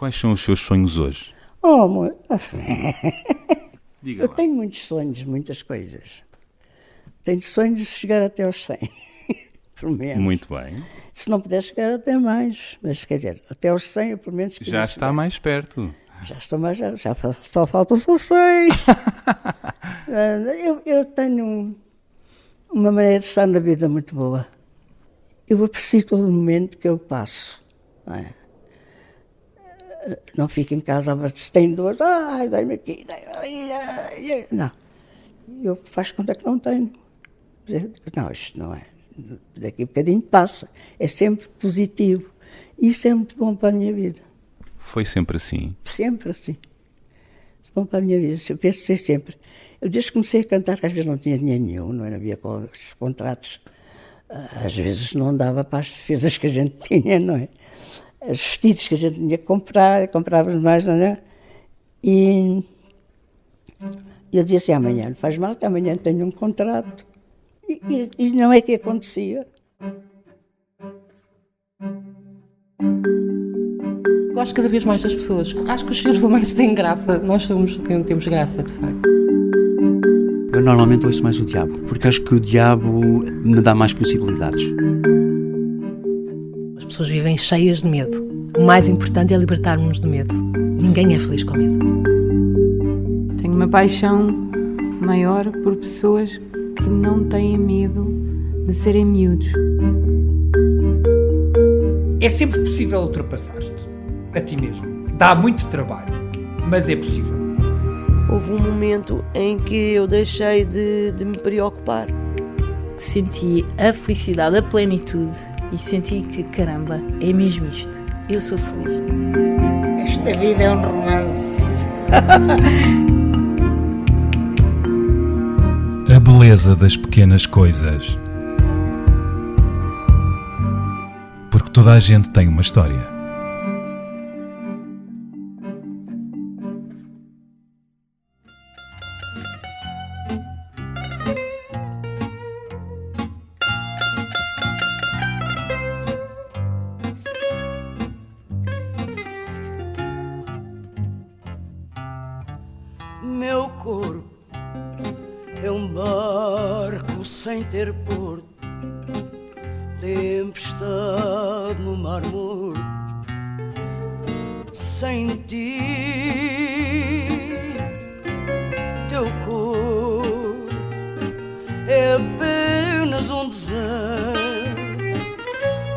Quais são os seus sonhos hoje? Oh, amor. Diga Eu lá. tenho muitos sonhos, muitas coisas. Tenho sonhos de chegar até aos 100, pelo menos. Muito bem. Se não puder chegar até mais, mas quer dizer, até aos 100 eu pelo menos queria Já está chegar. mais perto. Já estou mais, só faltam só 100. Eu tenho uma maneira de estar na vida muito boa. Eu aprecio todo o momento que eu passo. Não é? Não fico em casa, se tem dor, dai-me aqui, dai-me. Não. Eu faço conta que não tenho. Não, isto não é. Daqui a bocadinho passa. É sempre positivo. Isso é muito bom para a minha vida. Foi sempre assim. Sempre assim. Bom para a minha vida. Eu penso ser sempre. Eu desde que comecei a cantar, às vezes não tinha dinheiro nenhum, não havia contratos. Às vezes não dava para as defesas que a gente tinha, não é? Os vestidos que a gente tinha que comprar, comprávamos mais, não é? E eu dizia assim, amanhã não faz mal, que amanhã tenho um contrato. E não é que acontecia. Gosto cada vez mais das pessoas. Acho que os seres humanos têm graça. Nós temos graça, de facto. Eu normalmente ouço mais o diabo, porque acho que o diabo me dá mais possibilidades. As pessoas vivem cheias de medo. O mais importante é libertarmos-nos de medo. Ninguém é feliz com medo. Tenho uma paixão maior por pessoas que não têm medo de serem miúdos. É sempre possível ultrapassar-te a ti mesmo. Dá muito trabalho, mas é possível. Houve um momento em que eu deixei de me preocupar. Senti a felicidade, a plenitude e senti que, caramba, é mesmo isto. Eu sou feliz. Esta vida é um romance. A beleza das pequenas coisas. Porque toda a gente tem uma história. Meu corpo é um barco sem ter porto, tempestade no mar morto. Sem ti, teu corpo é apenas um desenho.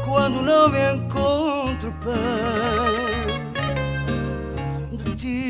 Quando não me encontro bem de ti.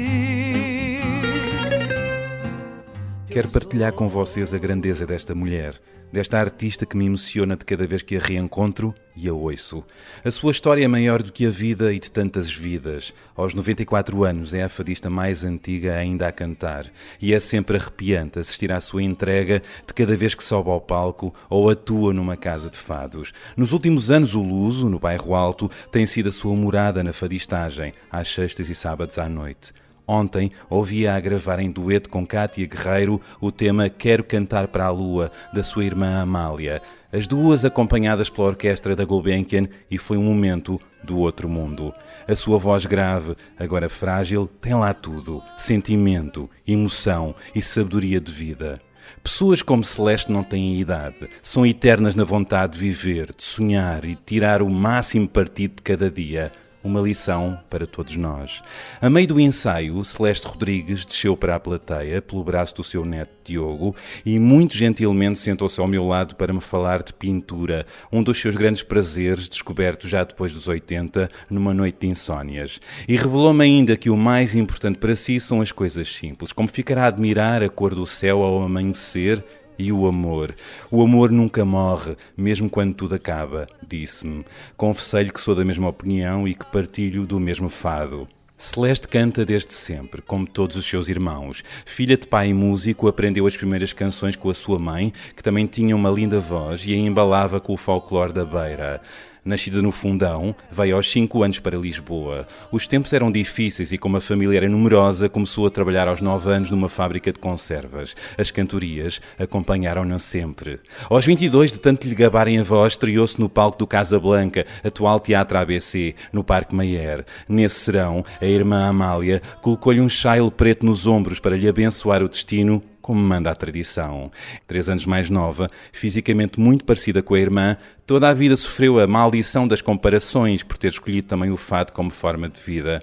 Quero partilhar com vocês a grandeza desta mulher, desta artista que me emociona de cada vez que a reencontro e a ouço. A sua história é maior do que a vida e de tantas vidas. Aos 94 anos é a fadista mais antiga ainda a cantar e é sempre arrepiante assistir à sua entrega de cada vez que sobe ao palco ou atua numa casa de fados. Nos últimos anos o Luso, no Bairro Alto, tem sido a sua morada na fadistagem, às sextas e sábados à noite. Ontem ouvi-a a gravar em dueto com Cátia Guerreiro o tema Quero Cantar para a Lua, da sua irmã Amália. As duas acompanhadas pela orquestra da Gulbenkian e foi um momento do outro mundo. A sua voz grave, agora frágil, tem lá tudo. Sentimento, emoção e sabedoria de vida. Pessoas como Celeste não têm idade. São eternas na vontade de viver, de sonhar e de tirar o máximo partido de cada dia. Uma lição para todos nós. A meio do ensaio, Celeste Rodrigues desceu para a plateia pelo braço do seu neto Diogo e muito gentilmente sentou-se ao meu lado para me falar de pintura, um dos seus grandes prazeres, descoberto já depois dos 80, numa noite de insónias. E revelou-me ainda que o mais importante para si são as coisas simples, como ficar a admirar a cor do céu ao amanhecer. E o amor. O amor nunca morre, mesmo quando tudo acaba, disse-me. Confessei-lhe que sou da mesma opinião e que partilho do mesmo fado. Celeste canta desde sempre, como todos os seus irmãos. Filha de pai músico, aprendeu as primeiras canções com a sua mãe, que também tinha uma linda voz e a embalava com o folclore da beira. Nascida no Fundão, veio aos 5 anos para Lisboa. Os tempos eram difíceis e, como a família era numerosa, começou a trabalhar aos 9 anos numa fábrica de conservas. As cantorias acompanharam-na sempre. Aos 22, de tanto lhe gabarem a voz, estreou-se no palco do Casablanca, atual Teatro ABC, no Parque Mayer. Nesse serão, a irmã Amália colocou-lhe um chale preto nos ombros para lhe abençoar o destino, como manda a tradição. 3 anos mais nova, fisicamente muito parecida com a irmã, toda a vida sofreu a maldição das comparações por ter escolhido também o fado como forma de vida.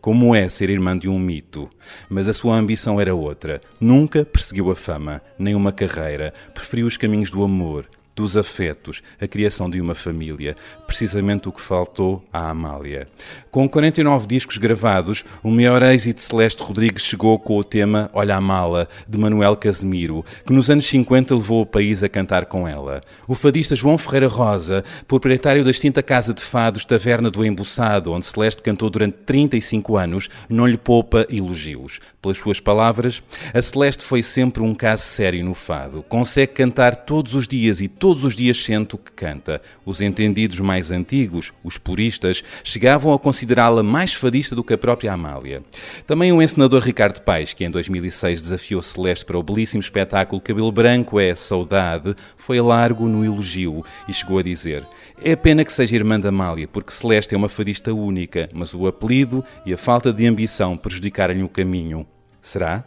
Como é ser irmã de um mito? Mas a sua ambição era outra. Nunca perseguiu a fama, nem uma carreira. Preferiu os caminhos do amor, dos afetos, a criação de uma família, precisamente o que faltou à Amália. Com 49 discos gravados, o maior êxito de Celeste Rodrigues chegou com o tema Olha a Mala, de Manuel Casimiro, que nos anos 50 levou o país a cantar com ela. O fadista João Ferreira Rosa, proprietário da extinta Casa de Fados Taverna do Embuçado, onde Celeste cantou durante 35 anos, não lhe poupa elogios. Pelas suas palavras, a Celeste foi sempre um caso sério no fado. Consegue cantar todos os dias e todos os dias sente o que canta. Os entendidos mais antigos, os puristas, chegavam a considerá-la mais fadista do que a própria Amália. Também o encenador Ricardo Paes, que em 2006 desafiou Celeste para o belíssimo espetáculo Cabelo Branco é Saudade, foi largo no elogio e chegou a dizer: é pena que seja irmã da Amália, porque Celeste é uma fadista única, mas o apelido e a falta de ambição prejudicaram-lhe o caminho. Será?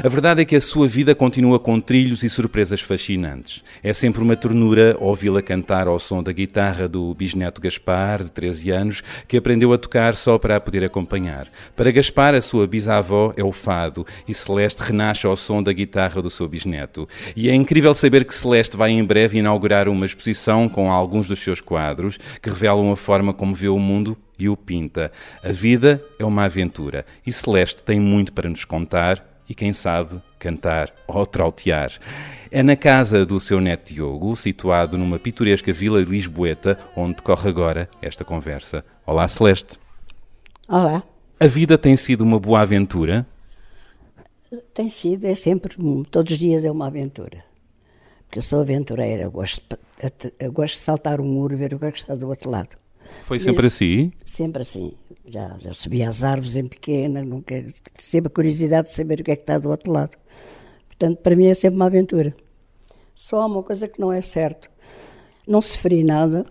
A verdade é que a sua vida continua com trilhos e surpresas fascinantes. É sempre uma ternura ouvi-la cantar ao som da guitarra do bisneto Gaspar, de 13 anos, que aprendeu a tocar só para a poder acompanhar. Para Gaspar, a sua bisavó é o fado e Celeste renasce ao som da guitarra do seu bisneto. E é incrível saber que Celeste vai em breve inaugurar uma exposição com alguns dos seus quadros que revelam a forma como vê o mundo e o pinta. A vida é uma aventura e Celeste tem muito para nos contar e, quem sabe, cantar ou trautear. É na casa do seu neto Diogo, situado numa pitoresca vila lisboeta, onde decorre agora esta conversa. Olá, Celeste. Olá. A vida tem sido uma boa aventura? Tem sido, é sempre, todos os dias é uma aventura. Porque eu sou aventureira, eu gosto de saltar um muro e ver o que é que está do outro lado. Foi sempre assim? Sempre assim. Já subi às árvores em pequena, nunca, sempre a curiosidade de saber o que é que está do outro lado. Portanto, para mim é sempre uma aventura. Só há uma coisa que não é certo. Não sofri nada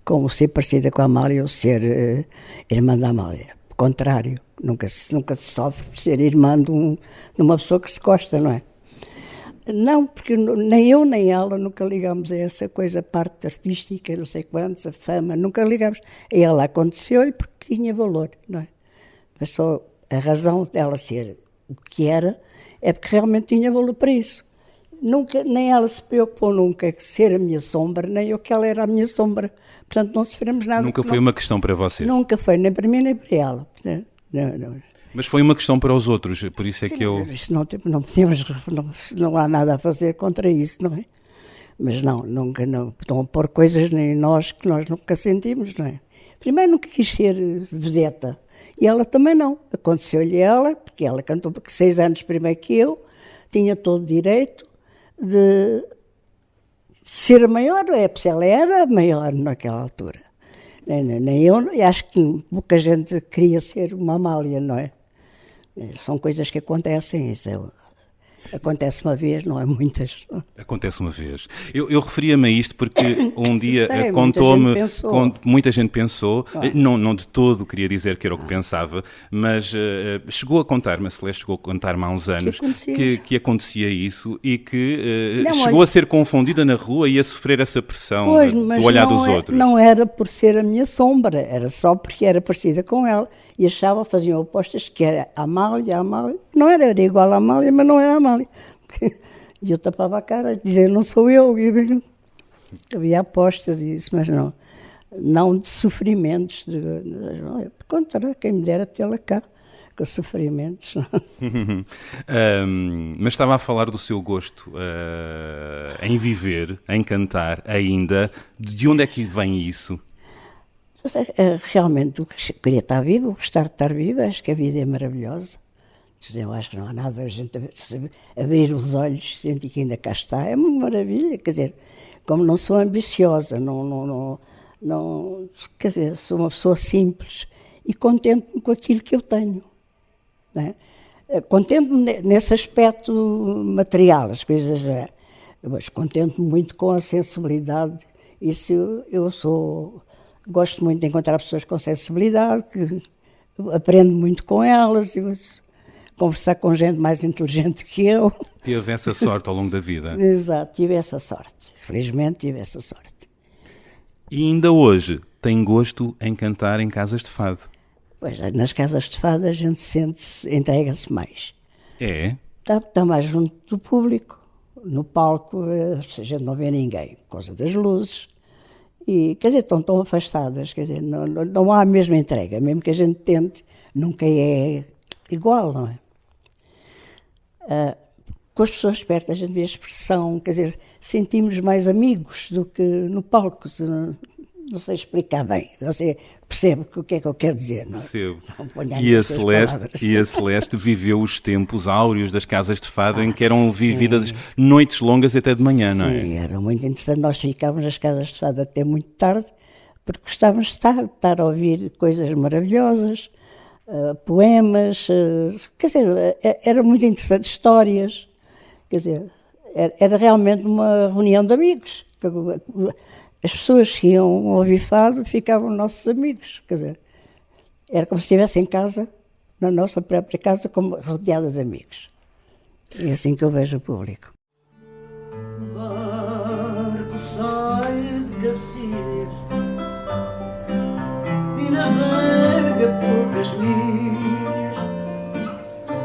como ser parecida com a Amália ou ser irmã da Amália. Ao contrário, nunca se sofre por ser irmã de uma pessoa que se gosta, não é? Não, porque nem eu nem ela nunca ligámos a essa coisa, a parte artística, não sei quantos, a fama, nunca ligámos. E ela aconteceu-lhe porque tinha valor, não é? Mas só a razão dela ser o que era é porque realmente tinha valor para isso. Nunca, nem ela se preocupou nunca de ser a minha sombra, nem eu que ela era a minha sombra. Portanto, não sofremos nada. Nunca foi uma questão para você? Nunca foi, nem para mim nem para ela. Portanto, não. Mas foi uma questão para os outros, por isso é que eu... Não há nada a fazer contra isso, não é? Mas nunca estão a pôr coisas em nós que nós nunca sentimos, não é? Primeiro nunca quis ser vedeta, e ela também não. Aconteceu-lhe ela, porque ela cantou 6 anos primeiro que eu, tinha todo o direito de ser a maior, porque ela era a maior naquela altura. Nem eu, acho que pouca gente queria ser uma Amália, não é? São coisas que acontecem, acontece uma vez, não é muitas. Acontece uma vez. Eu referia-me a isto porque um dia contou-me, muita gente pensou, não de todo queria dizer que era o que pensava, mas chegou a contar-me, a Celeste chegou a contar-me há uns anos que acontecia isso e que chegou a ser confundida na rua e a sofrer essa pressão do olhar dos outros. Não era por ser a minha sombra, era só porque era parecida com ela e faziam apostas que era a Amália, não era igual a Amália, mas não era a Amália. E eu tapava a cara, dizia, não sou eu. Havia apostas e isso, mas não de sofrimentos. Contra quem me dera tê-la cá, com sofrimentos. Mas estava a falar do seu gosto em viver, em cantar ainda. De onde é que vem isso? Realmente, eu queria estar vivo, gostar de estar viva, acho que a vida é maravilhosa. Eu acho que não há nada a gente abrir os olhos, sentir que ainda cá está, é uma maravilha, quer dizer, como não sou ambiciosa, Não, quer dizer, sou uma pessoa simples e contento-me com aquilo que eu tenho. Não é? Contento-me nesse aspecto material, as coisas, mas contento-me muito com a sensibilidade. Isso gosto muito de encontrar pessoas com sensibilidade, que aprendo muito com elas, e conversar com gente mais inteligente que eu. Teve essa sorte ao longo da vida. Exato, tive essa sorte. Felizmente tive essa sorte. E ainda hoje tem gosto em cantar em casas de fado. Pois, nas casas de fado a gente sente-se, entrega-se mais. É? Está mais junto do público. No palco a gente não vê ninguém, por causa das luzes. E, quer dizer, estão tão afastadas, quer dizer, não há a mesma entrega. Mesmo que a gente tente, nunca é igual, não é? Com as pessoas perto a gente vê a expressão, quer dizer, sentimos mais amigos do que no palco. Não sei explicar bem, você percebe o que é que eu quero dizer, não é? Percebo. Então, E a Celeste viveu os tempos áureos das casas de fado em que eram vividas noites longas até de manhã, não é? Sim, era muito interessante. Nós ficávamos nas casas de fado até muito tarde, porque gostávamos de estar a ouvir coisas maravilhosas, poemas, quer dizer, era muito interessante, histórias, quer dizer, era realmente uma reunião de amigos. As pessoas que iam ouvir fado ficavam nossos amigos, quer dizer, era como se estivesse em casa, na nossa própria casa, como rodeada de amigos. É assim que eu vejo o público. O barco sai de Cacilhas e navega poucas milhas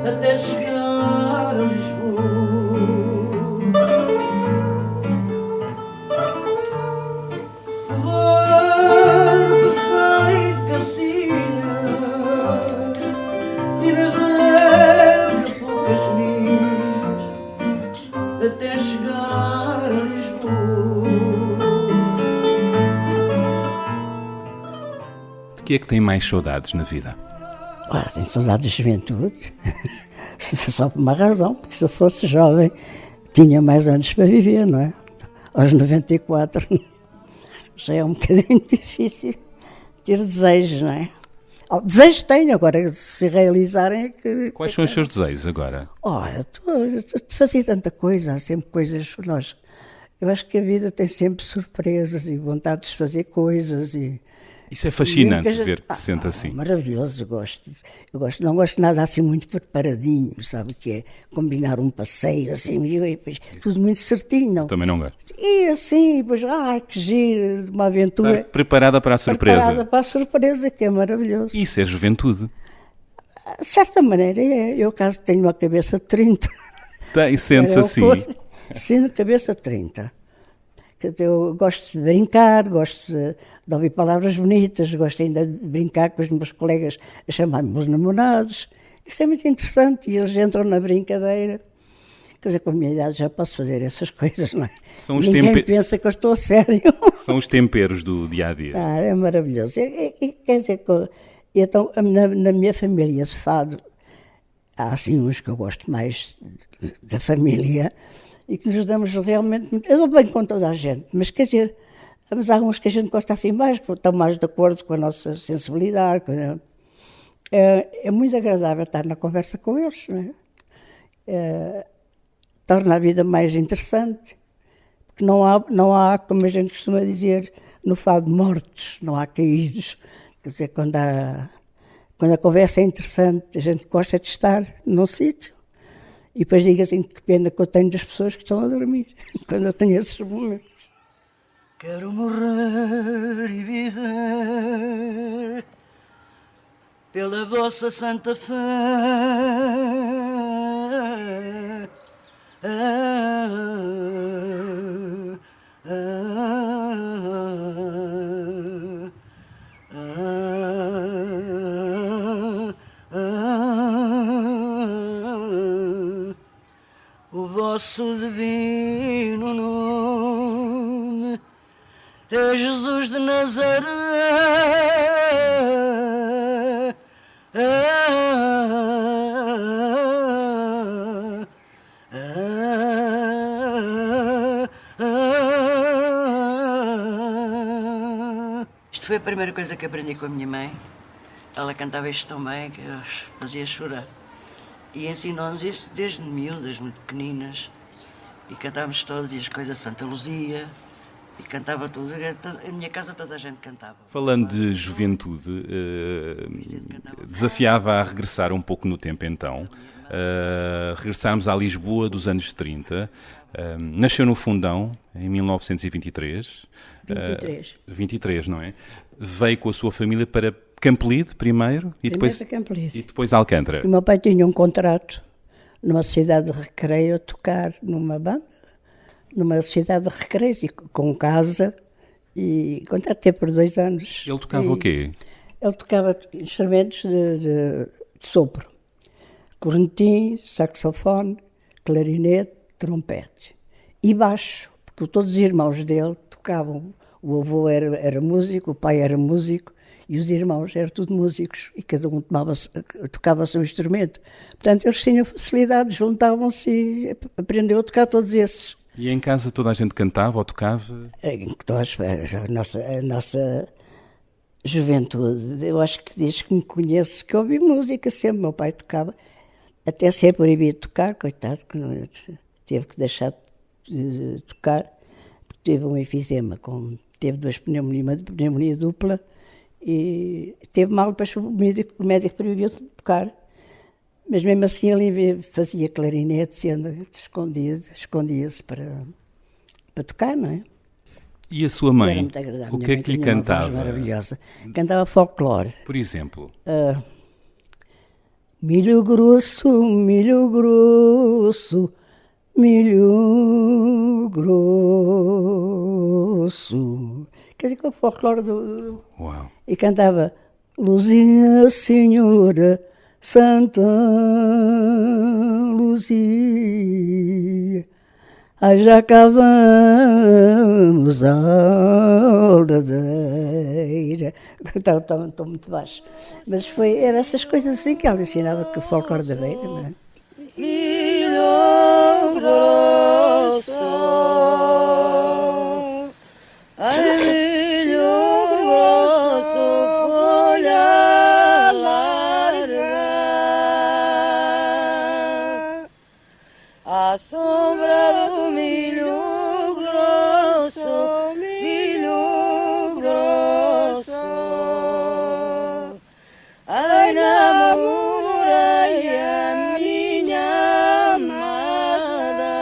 até chegar a Lisboa. Até chegar a Lisboa. De que é que tem mais saudades na vida? Ora, tenho saudades de juventude, só por uma razão, porque se eu fosse jovem tinha mais anos para viver, não é? Aos 94 já é um bocadinho difícil ter desejos, não é? Desejos tenho, agora se realizarem é que... Quais são os seus desejos agora? Olha, fazia tanta coisa, há sempre coisas por nós. Eu acho que a vida tem sempre surpresas e vontade de fazer coisas e... Isso é fascinante ver que se sente assim. Maravilhoso, eu gosto. Não gosto de nada assim muito preparadinho, sabe o que é? Combinar um passeio assim, e depois, tudo muito certinho. Não. Também não gosto. E assim, depois, que giro, uma aventura. Estar preparada para a surpresa. Preparada para a surpresa, que é maravilhoso. Isso é juventude. De certa maneira, eu caso tenho uma cabeça de 30. Sente-se assim? Sim, cabeça de 30. Eu gosto de brincar, gosto de ouvir palavras bonitas, gosto ainda de brincar com os meus colegas a chamar-me os namorados. Isso é muito interessante e eles entram na brincadeira. Quer dizer, com a minha idade já posso fazer essas coisas, não é? Ninguém pensa que eu estou a sério. São os temperos do dia-a-dia. É maravilhoso. Quer dizer, então, na minha família de fado, há assim uns que eu gosto mais da família, e que nos damos realmente muito. Eu dou bem com toda a gente, mas quer dizer, mas há uns que a gente gosta assim mais, que estão mais de acordo com a nossa sensibilidade. É muito agradável estar na conversa com eles, não é? Torna a vida mais interessante, porque não há, como a gente costuma dizer, no fado mortos, não há caídos. Quer dizer, quando a conversa é interessante, a gente gosta de estar num sítio. E depois digo assim, que pena que eu tenho das pessoas que estão a dormir, quando eu tenho esses momentos. Quero morrer e viver pela vossa santa fé. O vosso divino nome é Jesus de Nazaré. foi a primeira coisa que aprendi com a minha mãe. Ela cantava isto tão bem que fazia chorar. E ensinou-nos isto desde miúdas, muito pequeninas. E cantávamos todas as coisas de Santa Luzia. E cantava tudo. A minha casa toda a gente cantava. Falando de juventude, desafiava a regressar um pouco no tempo então. Regressarmos à Lisboa dos anos 30. Nasceu no Fundão, em 1923. 23, não é? Veio com a sua família para Campolide primeiro e depois Alcântara. O meu pai tinha um contrato numa sociedade de recreio a tocar numa banda, numa sociedade de recreios, e com casa, e contrato teve por 2 anos. Ele tocava o quê? Ele tocava instrumentos de sopro, cornetim, saxofone, clarinete, trompete e baixo, porque todos os irmãos dele tocavam. O avô era músico, o pai era músico e os irmãos eram tudo músicos e cada um tocava o seu instrumento. Portanto, eles tinham facilidade, juntavam-se e aprendeu a tocar todos esses. E em casa toda a gente cantava ou tocava? A nossa juventude, eu acho que desde que me conheço que ouvi música sempre. Meu pai tocava, até ser proibido de tocar, coitado, que não, teve que deixar de tocar, porque teve um enfisema, teve 2 pneumonias, uma pneumonia dupla, e teve mal, depois o médico proibiu de tocar. Mas mesmo assim ele fazia clarinete, escondia-se para tocar, não é? E a sua mãe? Muito agradável. O que é que lhe cantava? Maravilhosa. Cantava folclore. Por exemplo? Milho grosso, milho grosso, milho grosso. Quer dizer, com o folclore do... Uau! E cantava Luzia, Senhora, Santa Luzia, ai já cá vamos à aldeia. Estou muito baixo. Mas eram essas coisas assim que ela ensinava, que o folclore da beira, não é? Milho grosso, ai milho grosso, folha larga, à sombra do milho grosso, milho grosso, ai na muralha minha amada.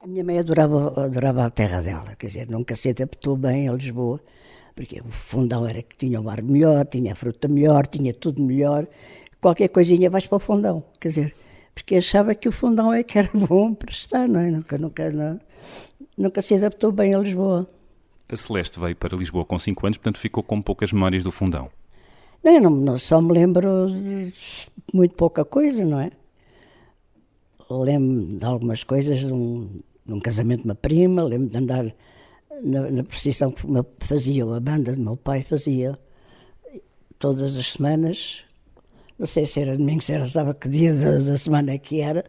A minha mãe adorava a terra dela, quer dizer, nunca se adaptou bem a Lisboa, porque o Fundão era que tinha o ar melhor, tinha a fruta melhor, tinha tudo melhor. Qualquer coisinha vais para o Fundão, quer dizer, porque achava que o Fundão é que era bom para estar, não é? Nunca se adaptou bem a Lisboa. A Celeste veio para Lisboa com 5 anos, portanto ficou com poucas memórias do Fundão. Não, só me lembro de muito pouca coisa, não é? Lembro de algumas coisas de um casamento de uma prima, lembro de andar na procissão que fazia, a banda do meu pai fazia todas as semanas. Não sei se era domingo, se era sábado, que dia da semana que era,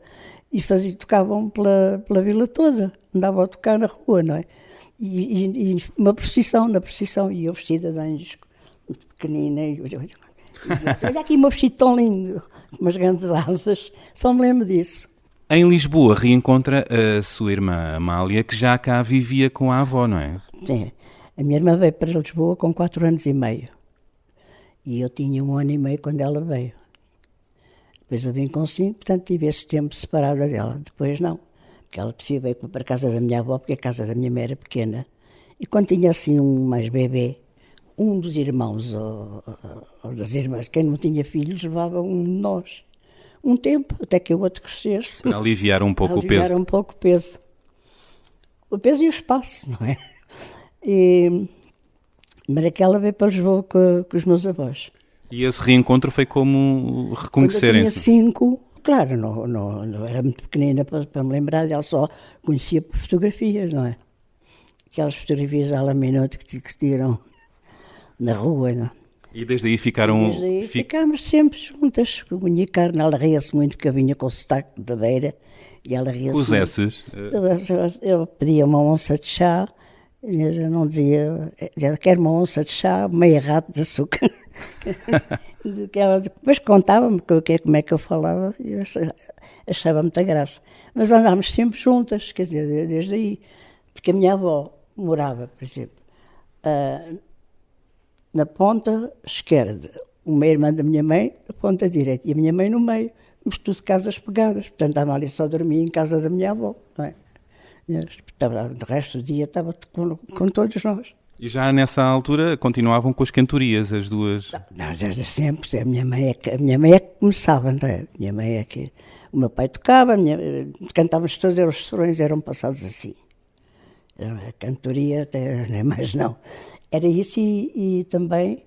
e tocavam pela vila toda, andavam a tocar na rua, não é? E na procissão, e eu vestida de anjos, muito pequenina, e eu dizia, olha aqui o meu vestido tão lindo, com umas grandes asas, só me lembro disso. Em Lisboa reencontra a sua irmã Amália, que já cá vivia com a avó, não é? Sim, a minha irmã veio para Lisboa com 4 anos e meio. E eu tinha 1 ano e meio quando ela veio. Depois eu vim com 5, portanto tive esse tempo separada dela. Depois não, porque ela veio para a casa da minha avó, porque a casa da minha mãe era pequena. E quando tinha assim um mais bebê, um dos irmãos ou das irmãs, quem não tinha filhos, levava um de nós. Um tempo, até que o outro crescesse. Para aliviar um pouco o peso. Aliviar um pouco o peso. O peso e o espaço, não é? Mas aquela veio para Lisboa com os meus avós. E esse reencontro foi como reconhecerem-se? Quando eu tinha 5, claro, não era muito pequenina para me lembrar dela, só conhecia por fotografias, não é? Aquelas fotografias à la minuto que se tiram na rua, não é? E desde aí ficaram... Ficámos sempre juntas. A minha carne, ela ria-se muito, que eu vinha com o sotaque da beira, e ela ria-se os S's? Eu pedia uma onça de chá, Mas eu não dizia quero uma onça de chá, meia rata de açúcar. Depois contava-me como é que eu falava e eu achava muita graça. Mas andámos sempre juntas, quer dizer, desde aí. Porque a minha avó morava, por exemplo, na ponta esquerda, uma irmã da minha mãe na ponta direita e a minha mãe no meio. Mas tudo casas pegadas, portanto a Amália só dormia em casa da minha avó, não é? O resto do dia estava com todos nós. E já nessa altura continuavam com as cantorias, as duas? Não, desde sempre. A minha mãe é que começava, não é? A minha mãe é que... O meu pai tocava, cantávamos todos, os refrões eram passados assim. A cantoria, até nem mais não. Era isso e também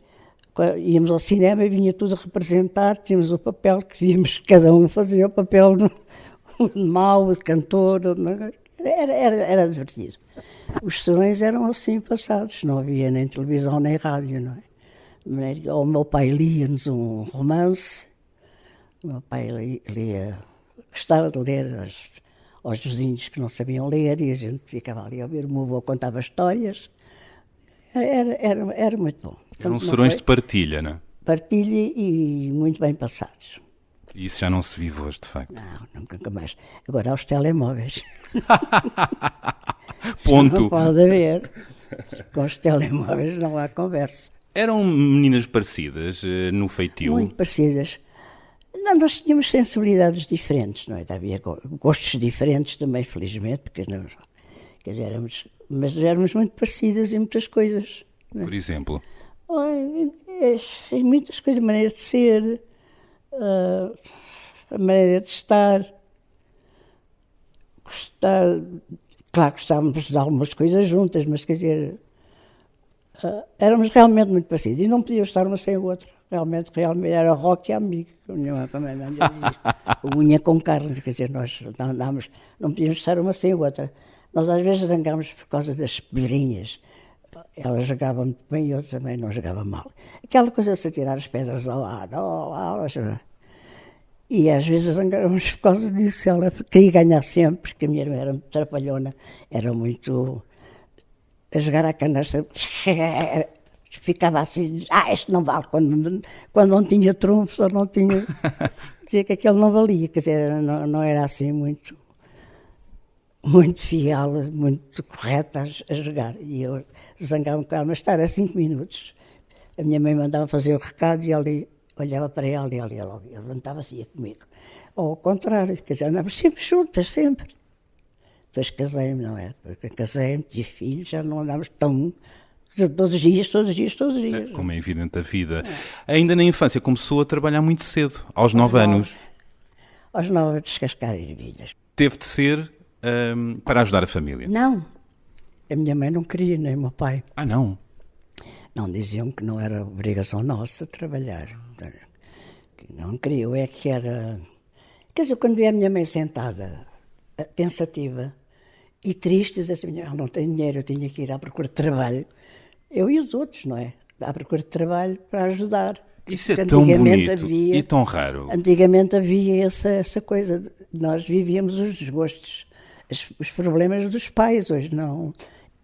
íamos ao cinema e vinha tudo a representar, tínhamos o papel que víamos, cada um fazia o papel de mau, de cantor, era divertido. Os serões eram assim passados, não havia nem televisão nem rádio, não é? O meu pai lia-nos um romance, o meu pai gostava de ler aos vizinhos que não sabiam ler e a gente ficava ali a ouvir, o meu avô contava histórias, era muito bom. Eram serões de partilha, não é? Partilha e muito bem passados. E isso já não se vive hoje, de facto. Não, nunca mais. Agora há os telemóveis. Ponto. Não pode haver. Com os telemóveis não há conversa. Eram meninas parecidas no feitio? Muito parecidas. Não, nós tínhamos sensibilidades diferentes, não é? Havia gostos diferentes também, felizmente, porque não, quer dizer, mas éramos muito parecidas em muitas coisas. Não é? Por exemplo? Em muitas coisas, a maneira de ser, a maneira de estar. Claro que gostávamos de algumas coisas juntas, mas quer dizer, éramos realmente muito parecidos e não podíamos estar uma sem a outra. Realmente era rock e amigo, unha com carne, quer dizer, nós não podíamos estar uma sem a outra. Nós às vezes zangámos por causa das pedrinhas. Ela jogava muito bem e eu também não jogava mal. Aquela coisa de se tirar as pedras ao ar, e às vezes zangávamos por causa disso. Ela queria ganhar sempre, porque a minha irmã era muito trapalhona, era muito a jogar à canastra. Ficava assim, isto não vale, quando não tinha trunfos ou não tinha, dizia que aquele não valia, quer dizer, não era assim muito fiel, muito correta a jogar, e eu zangava com ela, mas estar a 5 minutos, a minha mãe mandava fazer o recado e ali olhava para ela e ela levantava-se e ia comigo, ou ao contrário, quer dizer, andávamos sempre juntas, sempre. Depois casei-me, não é? Porque casei-me, tive filhos, já não andávamos tão... Todos os dias. Como é evidente a vida. Ainda na infância começou a trabalhar muito cedo, aos 9 anos. Aos 9 a descascar ervilhas. Teve de ser para ajudar a família? Não. A minha mãe não queria, nem o meu pai. Ah, não? Não, diziam que não era obrigação nossa trabalhar. Que não queria, eu é que era... Quer dizer, quando vi a minha mãe sentada, pensativa e triste, dizia assim, ela não tem dinheiro, eu tinha que ir à procura de trabalho. Eu e os outros, não é? À procura de trabalho para ajudar. Isso é tão bonito e tão raro. Antigamente havia essa coisa, nós vivíamos os desgostos, os problemas dos pais, hoje não.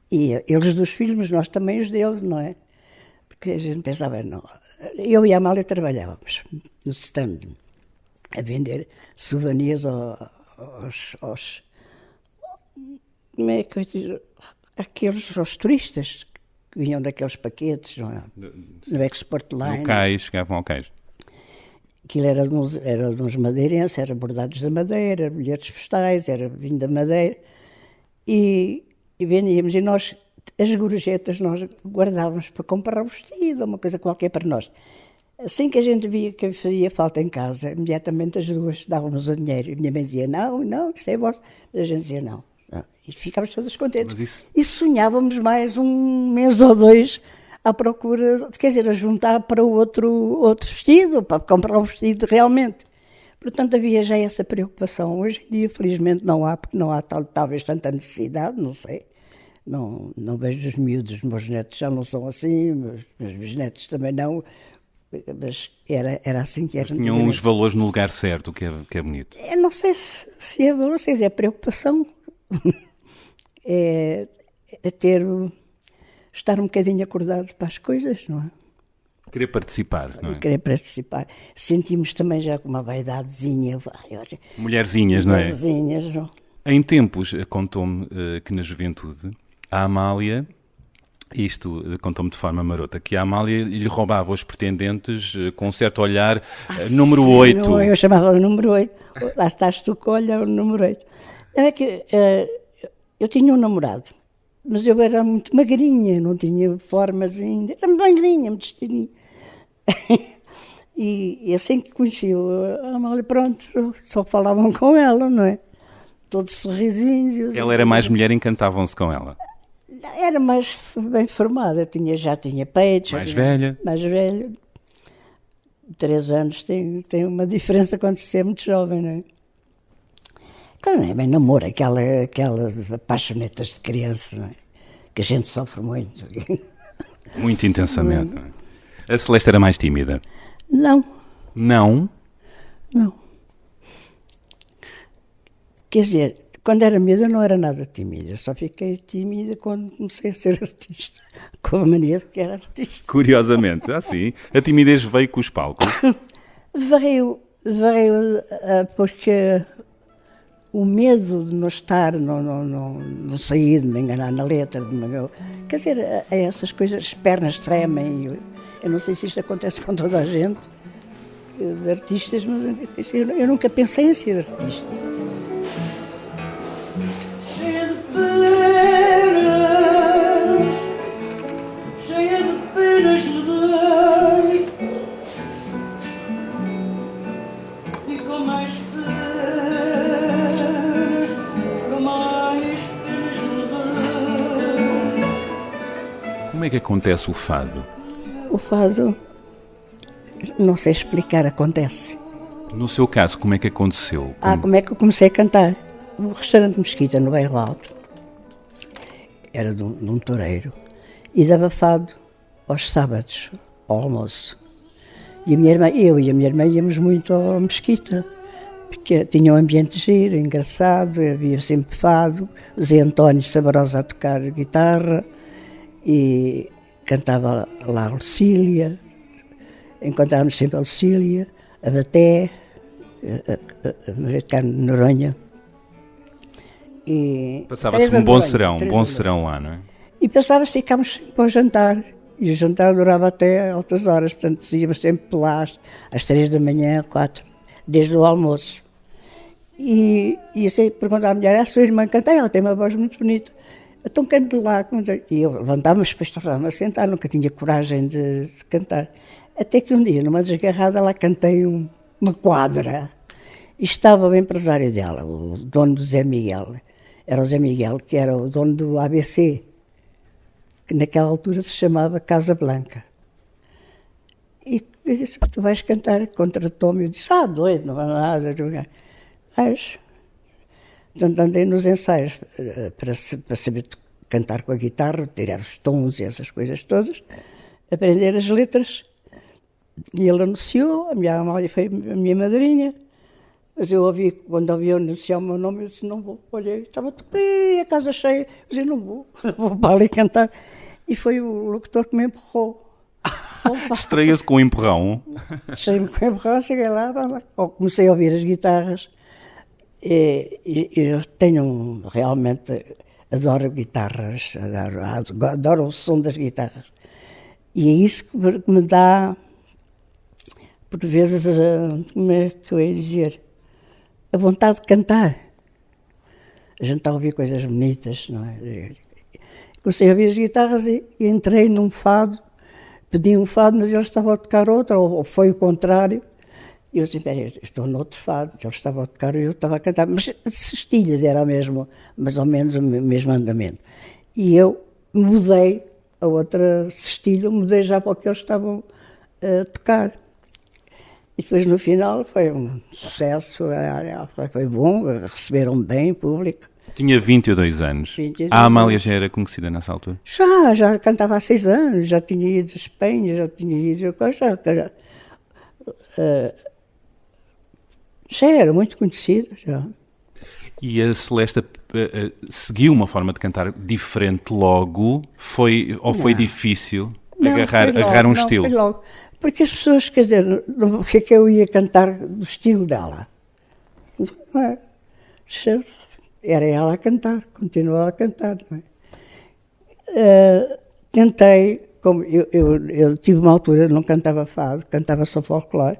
E eles dos filhos, mas nós também os deles, não é? Porque a gente pensava, não. Eu e a Amália trabalhávamos no stand, a vender souvenirs aos como é que eu dizer, aos turistas que vinham daqueles paquetes, não é? No Export Line. No cais, chegavam ao cais. Aquilo era de uns madeirenses, era bordados da Madeira, bilhetes postais, era vinho da Madeira. E vendíamos, e nós, as gorjetas, nós guardávamos para comprar um vestido, uma coisa qualquer para nós. Assim que a gente via que fazia falta em casa, imediatamente as duas dávamos o dinheiro. E a minha mãe dizia, não, isso é vosso. Mas a gente dizia, não. E ficávamos todos contentes. E sonhávamos mais um mês ou dois à procura, quer dizer, a juntar para outro vestido, para comprar um vestido realmente. Portanto, havia já essa preocupação. Hoje em dia, felizmente, não há, porque não há talvez tanta necessidade, não sei. Não vejo os miúdos, os meus netos já não são assim, meus bisnetos também não, mas era assim que era. Mas tinham os valores no lugar certo, o que é bonito. Eu não sei se é valor, é preocupação. É ter estar um bocadinho acordado para as coisas, não é? Querer participar, não é? Querer participar. Sentimos também já com uma vaidadezinha. Mulherzinhas, não é? Mulherzinhas, não. Em tempos, contou-me que na juventude, a Amália, isto contou-me de forma marota, que a Amália lhe roubava os pretendentes com um certo olhar, número 8. Não, eu chamava o número 8. Lá estás tu com o número 8. É que eu tinha um namorado, mas eu era muito magrinha, não tinha formas ainda. Era magrinha, muito estilinho. E assim que conheci a Amália, pronto, só falavam com ela, não é? Todos sorrisinhos. Ela era mais mulher e encantavam-se com ela. Era mais bem formada, já tinha peitos. Mais velha. Mais velha. 3 anos tem uma diferença quando se é muito jovem, não é? Claro, não é bem namoro, aquelas apaixonetas de criança, não é? Que a gente sofre muito. Muito intensamente. Não é? A Celeste era mais tímida? Não. Não? Não. Quer dizer, quando era miúda não era nada tímida, só fiquei tímida quando comecei a ser artista, com a mania de que era artista. Curiosamente, assim, a timidez veio com os palcos? Veio porque o medo de não estar, não sair, de me enganar na letra, quer dizer, essas coisas, as pernas tremem, eu não sei se isto acontece com toda a gente, de artistas, mas eu nunca pensei em ser artista. Cheia de penas me dei, e com mais penas me dei. Como é que acontece o fado? O fado, não sei explicar, acontece. No seu caso, como é que aconteceu? Como é que eu comecei a cantar? O restaurante Mesquita, no Bairro Alto, era de um toureiro, e dava fado aos sábados, ao almoço. E eu e a minha irmã íamos muito à Mesquita, porque tinha um ambiente giro, engraçado, havia sempre fado, o Zé António Saborosa a tocar guitarra, e cantava lá a Lucília, encontrávamos sempre a Lucília, a Baté, a Maria de Carne de Noronha. Passava-se um bom serão lá, não é? E passávamos, ficámos sempre para o jantar, e o jantar durava até altas horas, portanto íamos sempre lá às 3 da manhã, 4, desde o almoço. E assim perguntava à mulher, a sua irmã canta? Ela tem uma voz muito bonita, então cante lá. E eu levantava-me, depois tornava-me a sentar, nunca tinha coragem de cantar. Até que um dia, numa desgarrada, lá cantei uma quadra, e estava o empresário dela, o dono do Zé Miguel. Era o Zé Miguel, que era o dono do ABC, que naquela altura se chamava Casa Blanca. E eu disse, tu vais cantar, contratou-me. Eu disse, doido, não há nada. Mas, portanto, andei nos ensaios para saber cantar com a guitarra, tirar os tons e essas coisas todas, aprender as letras. E ele anunciou, a minha Amália foi a minha madrinha. Mas quando ouvi anunciar o meu nome, eu disse, não vou. Olhei, estava a casa cheia. Eu disse, não vou para ali cantar. E foi o locutor que me empurrou. Estreia-se com um empurrão. Estreia-me com um empurrão, cheguei lá, comecei a ouvir as guitarras. E eu realmente adoro guitarras, adoro o som das guitarras. E é isso que me dá, por vezes, como é que eu ia dizer, a vontade de cantar. A gente está a ouvir coisas bonitas, não é? Comecei a ouvir as guitarras e entrei num fado, pedi um fado, mas eles estavam a tocar outro, ou foi o contrário. E eu disse, estou noutro fado, eles estavam a tocar e eu estava a cantar. Mas as cestilhas era mesmo, mais ou menos o mesmo andamento. E eu mudei a outra cestilha, mudei já para o que eles estavam a tocar. E depois no final foi um sucesso, foi bom, receberam bem o público. Tinha 22 anos. 22 a Amália já era conhecida nessa altura? Já cantava há 6 anos, já tinha ido a Espanha, já tinha ido... Já era muito conhecida, já. E a Celeste seguiu uma forma de cantar diferente logo? Foi difícil agarrar um estilo? Não, foi logo. Porque as pessoas, quer dizer, porque é que eu ia cantar do estilo dela? Não é? Era ela a cantar, continuava a cantar, não é? Tentei, como eu tive uma altura, não cantava fado, cantava só folclore,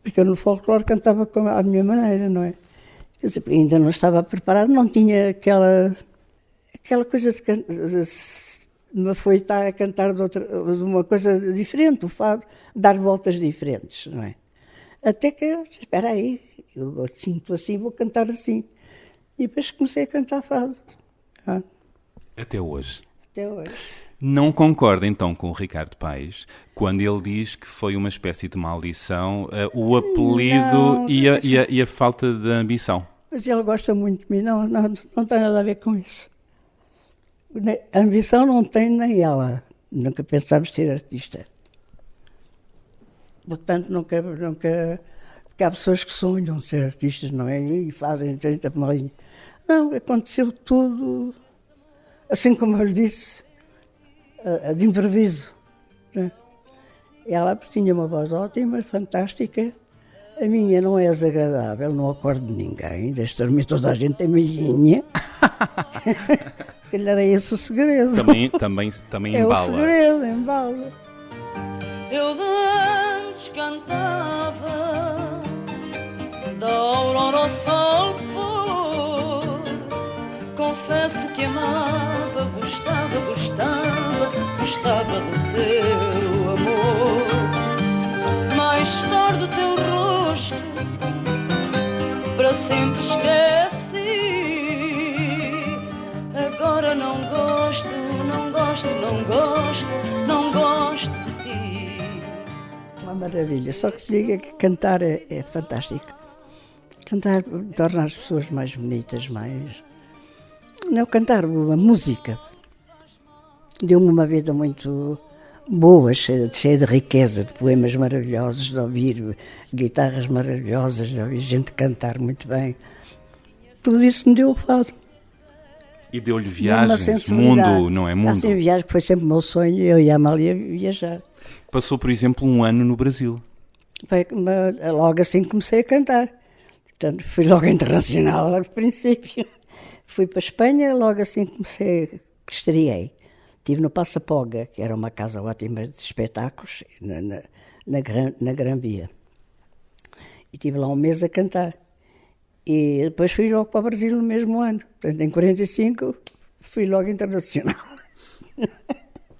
porque eu no folclore cantava à minha maneira, não é? Quer dizer, ainda não estava preparado, não tinha aquela coisa de me afoitar a cantar de uma coisa diferente, o fado, dar voltas diferentes, não é? Até que, espera aí, eu sinto assim, vou cantar assim. E depois comecei a cantar fado. Até hoje. Até hoje. Não concorda então com o Ricardo Paes quando ele diz que foi uma espécie de maldição o apelido e a falta de ambição? Mas ele gosta muito de mim, não tem nada a ver com isso. A ambição não tem nem ela. Nunca pensámos ser artista. Portanto, nunca. Porque há pessoas que sonham ser artistas, não é? E fazem 30 malinhas. Não, aconteceu tudo, assim como eu lhe disse, de improviso. Né? Ela tinha uma voz ótima, fantástica. A minha não é desagradável, não acordo de ninguém, deixo dormir toda a gente amiguinha. Se calhar é esse o segredo. Também é embala. É o segredo, embala. Eu de antes cantava da aurora ao sol pôr. Confesso que amava, gostava do teu amor. Mais tarde o teu rosto para sempre esqueci. Agora não gosto de ti. Uma maravilha, só que te diga que cantar é fantástico. Cantar torna as pessoas mais bonitas, mais... Não, cantar, a música deu-me uma vida muito boa, cheia de riqueza, de poemas maravilhosos, de ouvir guitarras maravilhosas, de ouvir gente cantar muito bem. Tudo isso me deu o fado. E deu-lhe viagens, mundo, não é? Mundo. Assim, viagem que foi sempre o meu sonho, eu e a Amália viajar. Passou, por exemplo, um ano no Brasil. Logo assim comecei a cantar. Portanto, fui logo internacional, logo de princípio. Fui para a Espanha, logo assim comecei, estreiei. Estive no Passapoga, que era uma casa ótima de espetáculos, na Gran Via. E estive lá um mês a cantar. E depois fui logo para o Brasil no mesmo ano. Portanto, em 45, fui logo internacional.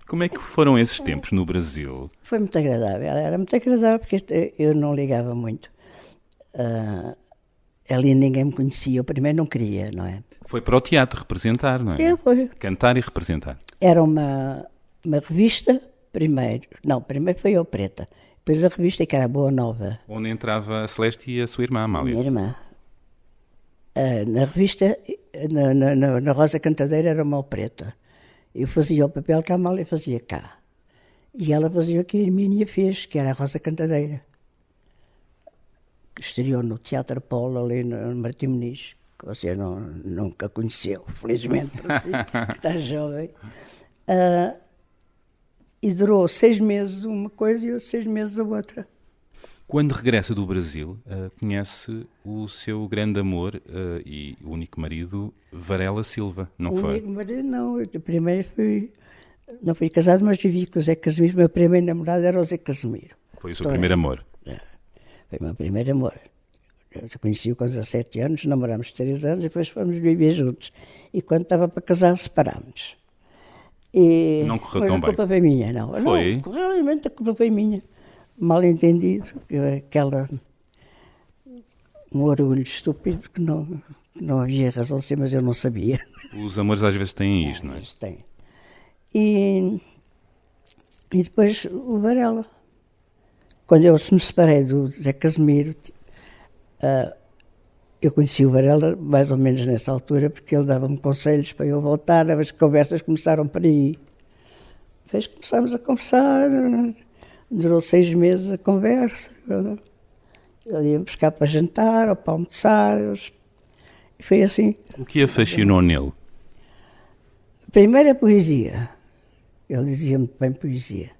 Como é que foram esses tempos no Brasil? Foi muito agradável. Era muito agradável porque eu não ligava muito. Ali ninguém me conhecia. Eu primeiro não queria, não é? Foi para o teatro representar, não é? Foi. Cantar e representar. Era uma revista, primeiro foi a Preta. Depois a revista que era a Boa Nova. Onde entrava a Celeste e a sua irmã, Amália. Minha irmã. Na revista, na Rosa Cantadeira era uma opereta. Eu fazia o papel que a Amália fazia cá. E ela fazia o que a Hermínia fez, que era a Rosa Cantadeira. Que estreou no Teatro Polo, ali no Martim Muniz, que você nunca conheceu, felizmente, assim, que está jovem. E durou 6 meses uma coisa e 6 meses a outra. Quando regressa do Brasil, conhece o seu grande amor e único marido, Varela Silva, não foi? O único marido, não. Eu primeiro não fui casado, mas vivi com o Zé Casimiro. Meu primeiro namorado era o Zé Casimiro. Foi o seu primeiro amor? Foi o meu primeiro amor. Eu conheci-o com 17 anos, namorámos 3 anos e depois fomos viver juntos. E quando estava para casar, separámos-nos. Não correu tão bem? A culpa foi minha, não. Foi? Não, realmente a culpa foi minha. Mal entendido, um orgulho estúpido que não havia razão de ser, mas eu não sabia. Os amores às vezes têm isto, não é? Têm. E depois o Varela. Quando eu me separei do Zé Casimiro, eu conheci o Varela mais ou menos nessa altura, porque ele dava-me conselhos para eu voltar, as conversas começaram por aí. Depois começámos a conversar, durou 6 meses a conversa. Ele ia-me buscar para jantar ou para almoçar. Foi assim. O que a fascinou nele? Primeiro a poesia. Ele dizia muito bem poesia.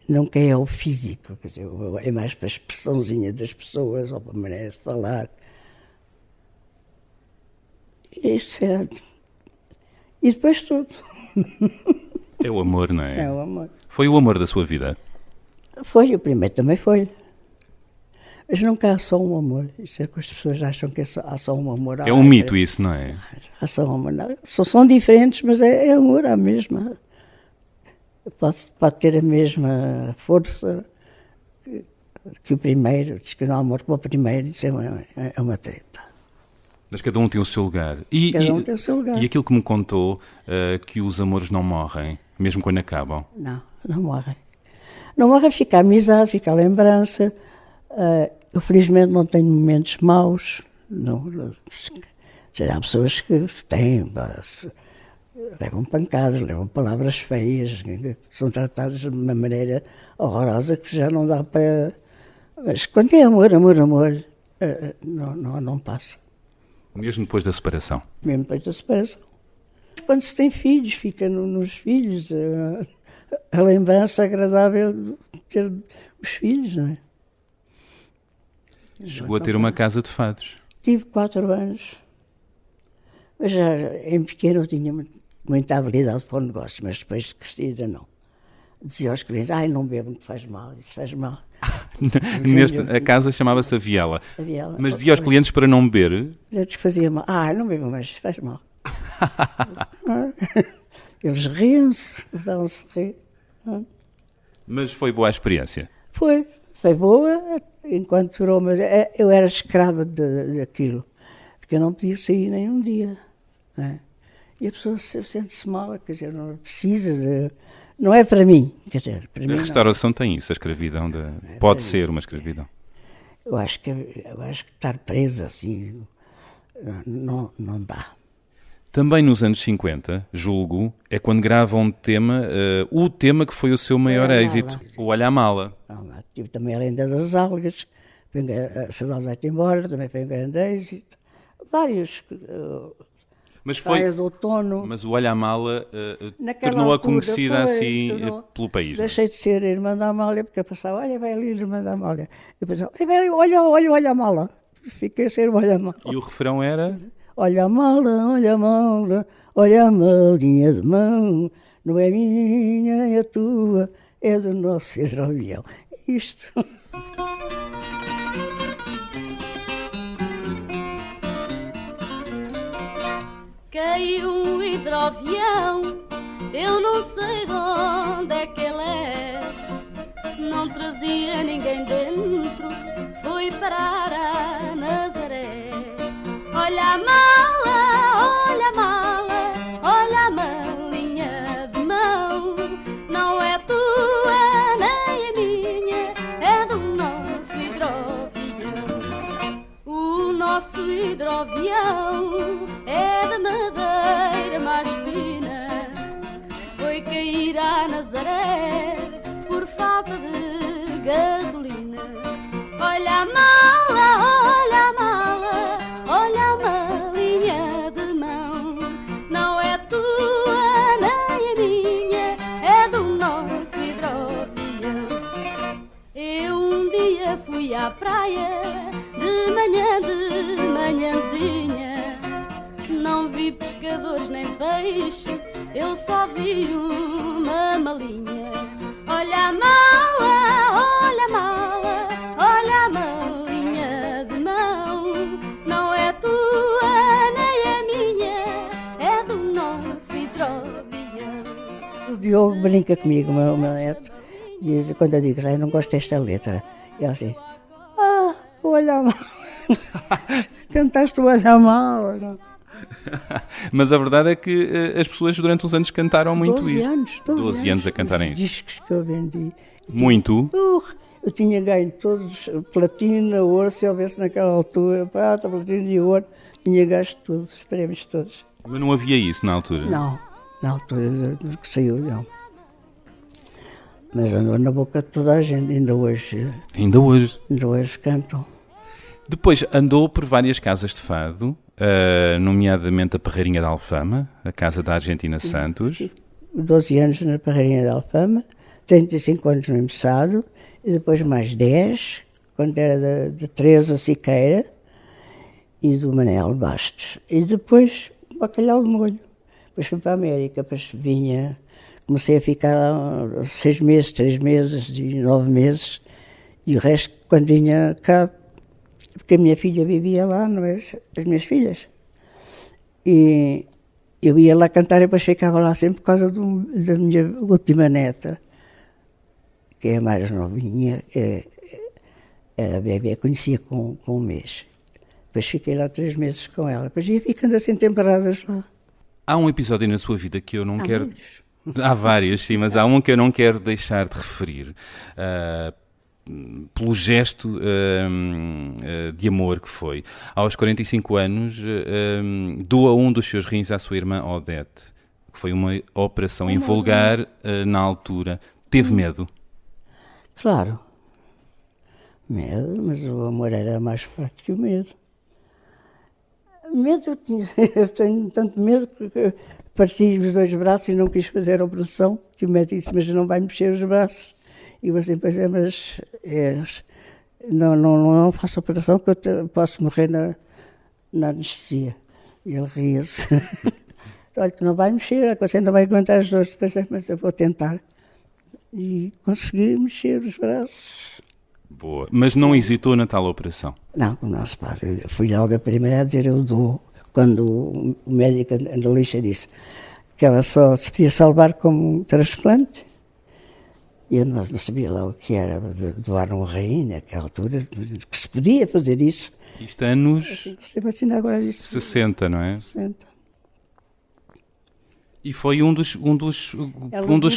Nunca é o físico, quer dizer, é mais para a expressãozinha das pessoas ou para a maneira de falar. Isso é... E depois tudo. É o amor, não é? É o amor. Foi o amor da sua vida? Foi, o primeiro também foi. Mas nunca há só um amor. Isso é que as pessoas acham que há só um amor. É um mito isso, não é? Há só um amor. Não. São diferentes, mas é amor à mesma. Pode ter a mesma força que o primeiro. Diz que não há amor como o primeiro. Isso é uma treta. Mas cada um tem o seu lugar. Cada um tem o seu lugar. E aquilo que me contou, que os amores não morrem, mesmo quando acabam? Não morrem. Não morrem, fica a amizade, fica a lembrança. Eu felizmente não tenho momentos maus. Há pessoas que têm, levam pancadas, levam palavras feias, que são tratadas de uma maneira horrorosa que já não dá para... Mas quando é amor, não passa. Mesmo depois da separação? Mesmo depois da separação. Quando se tem filhos, fica nos filhos a lembrança agradável de ter os filhos, não é? Chegou a ter uma casa de fados? Tive 4 anos. Mas já em pequeno eu tinha muita habilidade para o negócio, mas depois de crescida não. Dizia aos clientes, não bebo, que faz mal, isso faz mal. A casa chamava-se a Viela. A Viela. Mas dizia aos clientes para não beber? Eles faziam mal. Não bebo mais, isso faz mal. Eles riam-se, davam-se rir. Mas foi boa a experiência? Foi boa, enquanto durou, mas eu era escrava daquilo, porque eu não podia sair nem um dia. Né? E a pessoa sente-se mal, quer dizer, não precisa de... Não é para mim, quer dizer, para mim a restauração tem isso, a escravidão, pode ser uma escravidão. Eu acho que estar presa assim, não dá. Também nos anos 50, julgo, é quando gravam um tema, o tema que foi o seu maior êxito, o Olha a Mala. Tive também a Lenda das Algas, a Saudade Vai-te Embora, também foi um grande êxito. Vários... Mas foi, de outono. Mas o Olha a Mala tornou-a conhecida assim pelo país. Deixei de ser a Irmã da Amália, porque eu pensava, olha, vai ali a Irmã da Amália. Eu pensava, olha a Mala. Fiquei a ser o Olha a Mala. E o refrão era? Olha a mala, olha a mala, olha a malinha de mão. Não é minha, nem a tua, é do nosso hidroavião. É isto. Caiu um hidroavião, eu não sei de onde é que ele é. Não trazia ninguém dentro, foi parar a Nazaré. Olha a mala, olha a mala, olha a malinha de mão. Não é tua nem a minha, é do nosso hidroavião. O nosso hidroavião é de madeira mais fina. Foi cair a Nazaré por falta de gasolina. Olha a mala, olha a mala, olha a malinha de mão. Não é tua nem a minha, é do nosso hidroavião. Eu um dia fui à praia de manhãzinha. Não vi pescadores nem peixe, eu só vi uma malinha. Olha a mala, olha a mala, olha a malinha de mão. Não é tua nem a minha, é do nosso hidroavião. O Diogo brinca comigo, o meu neto, e diz, quando eu digo, eu não gosto desta letra, ele assim, olha a mala. Cantaste o Olha a Mala. Mas a verdade é que as pessoas durante os anos cantaram muito 12 isto. anos, 12 anos a cantarem os isso. discos que eu vendi. Muito? Eu tinha ganho todos, platina, ouro, se houvesse naquela altura, prata, platina e ouro, tinha gasto todos, os prémios todos. Mas não havia isso na altura? Não, na altura que saiu, não. Mas andou na boca de toda a gente, ainda hoje. Ainda hoje? Ainda hoje cantam. Depois andou por várias casas de fado, nomeadamente a Parreirinha da Alfama, a casa da Argentina Santos. 12 anos na Parreirinha da Alfama, 35 anos no Embaçado, e depois mais 10, quando era de Teresa Siqueira e do Manel Bastos. E depois Bacalhau de Molho. Depois fui para a América, depois vinha, comecei a ficar lá 6 meses, 3 meses e 9 meses, e o resto quando vinha cá, porque a minha filha vivia lá, não é? As minhas filhas. E eu ia lá cantar e depois ficava lá sempre por causa da minha última neta, que é a mais novinha, a bebê, conhecia com um mês. Depois fiquei lá 3 meses com ela, depois ia ficando assim temporadas lá. Há um episódio na sua vida que eu não quero... Há vários, sim, mas há um que eu não quero deixar de referir. Pelo gesto de amor que foi. Aos 45 anos, doa um dos seus rins à sua irmã Odete, que foi uma operação invulgar na altura. Teve medo? Claro. Medo, mas o amor era mais forte que o medo. Medo eu tenho tanto medo que parti os 2 braços e não quis fazer a operação, que o médico disse, mas não vai mexer os braços. E eu assim, pois é, mas não faço a operação que eu posso morrer na anestesia. E ele ria-se. Olha, que não vai mexer, você ainda vai aguentar as dores, depois é, mas eu vou tentar. E consegui mexer os braços. Boa. Mas não hesitou na tal operação? Não, se para. Eu fui logo a primeira a dizer eu dou. Quando o médico analista disse que ela só se podia salvar como um transplante. E eu não sabia lá o que era de doar um rim naquela altura, que se podia fazer isso. Isto anos agora disso, 60, não é? 60. E foi um dos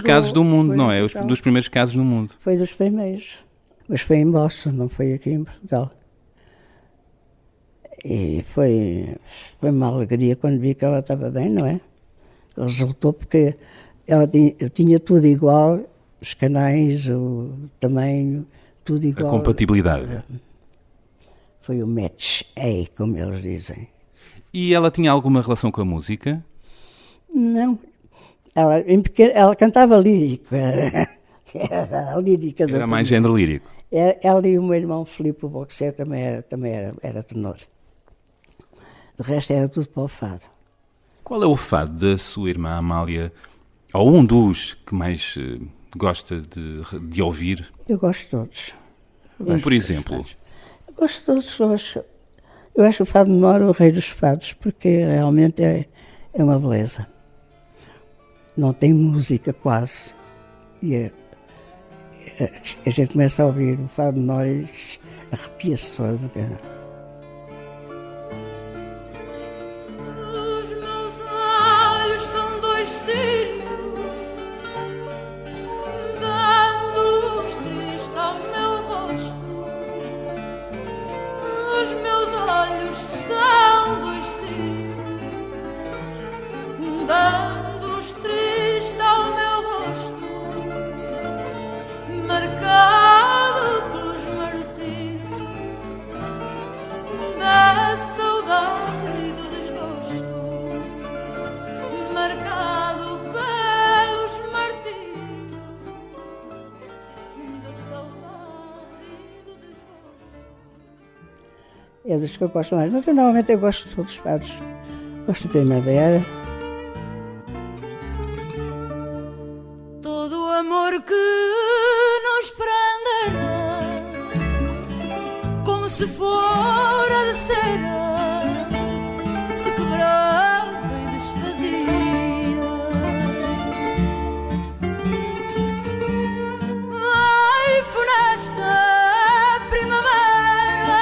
casos do mundo, não é? Um dos primeiros casos do mundo. Foi dos primeiros. Mas foi em Boston, não foi aqui em Portugal. E foi uma alegria quando vi que ela estava bem, não é? Resultou porque eu tinha tudo igual, os canais, o tamanho, tudo igual. A compatibilidade. Foi o match A, como eles dizem. E ela tinha alguma relação com a música? Não. Ela cantava lírico. Era a lírica. Era mais género lírico. Ela e o meu irmão Filipe, o boxer, também era tenor. De resto era tudo para o fado. Qual é o fado da sua irmã Amália, ou um dos que mais gosta de ouvir? Eu gosto de todos. Por exemplo? Eu gosto de todos. Eu acho o fado menor o rei dos fados, porque realmente é uma beleza. Não tem música quase. E a gente começa a ouvir o fado menor e arrepia-se todo. Os meus olhos são 2 círios, dando luz triste ao meu rosto. Os meus olhos são 2 círios, dando luz triste ao meu rosto, marcado pelos martírios da saudade e do desgosto, marcado pelos martírios da saudade e do desgosto. É dos que eu gosto mais, mas normalmente eu gosto de todos os fados. Gosto de Primavera. Todo o amor que nos prenderá, como se fora de cera, se quebrava e desfazia. Ai, funesta primavera,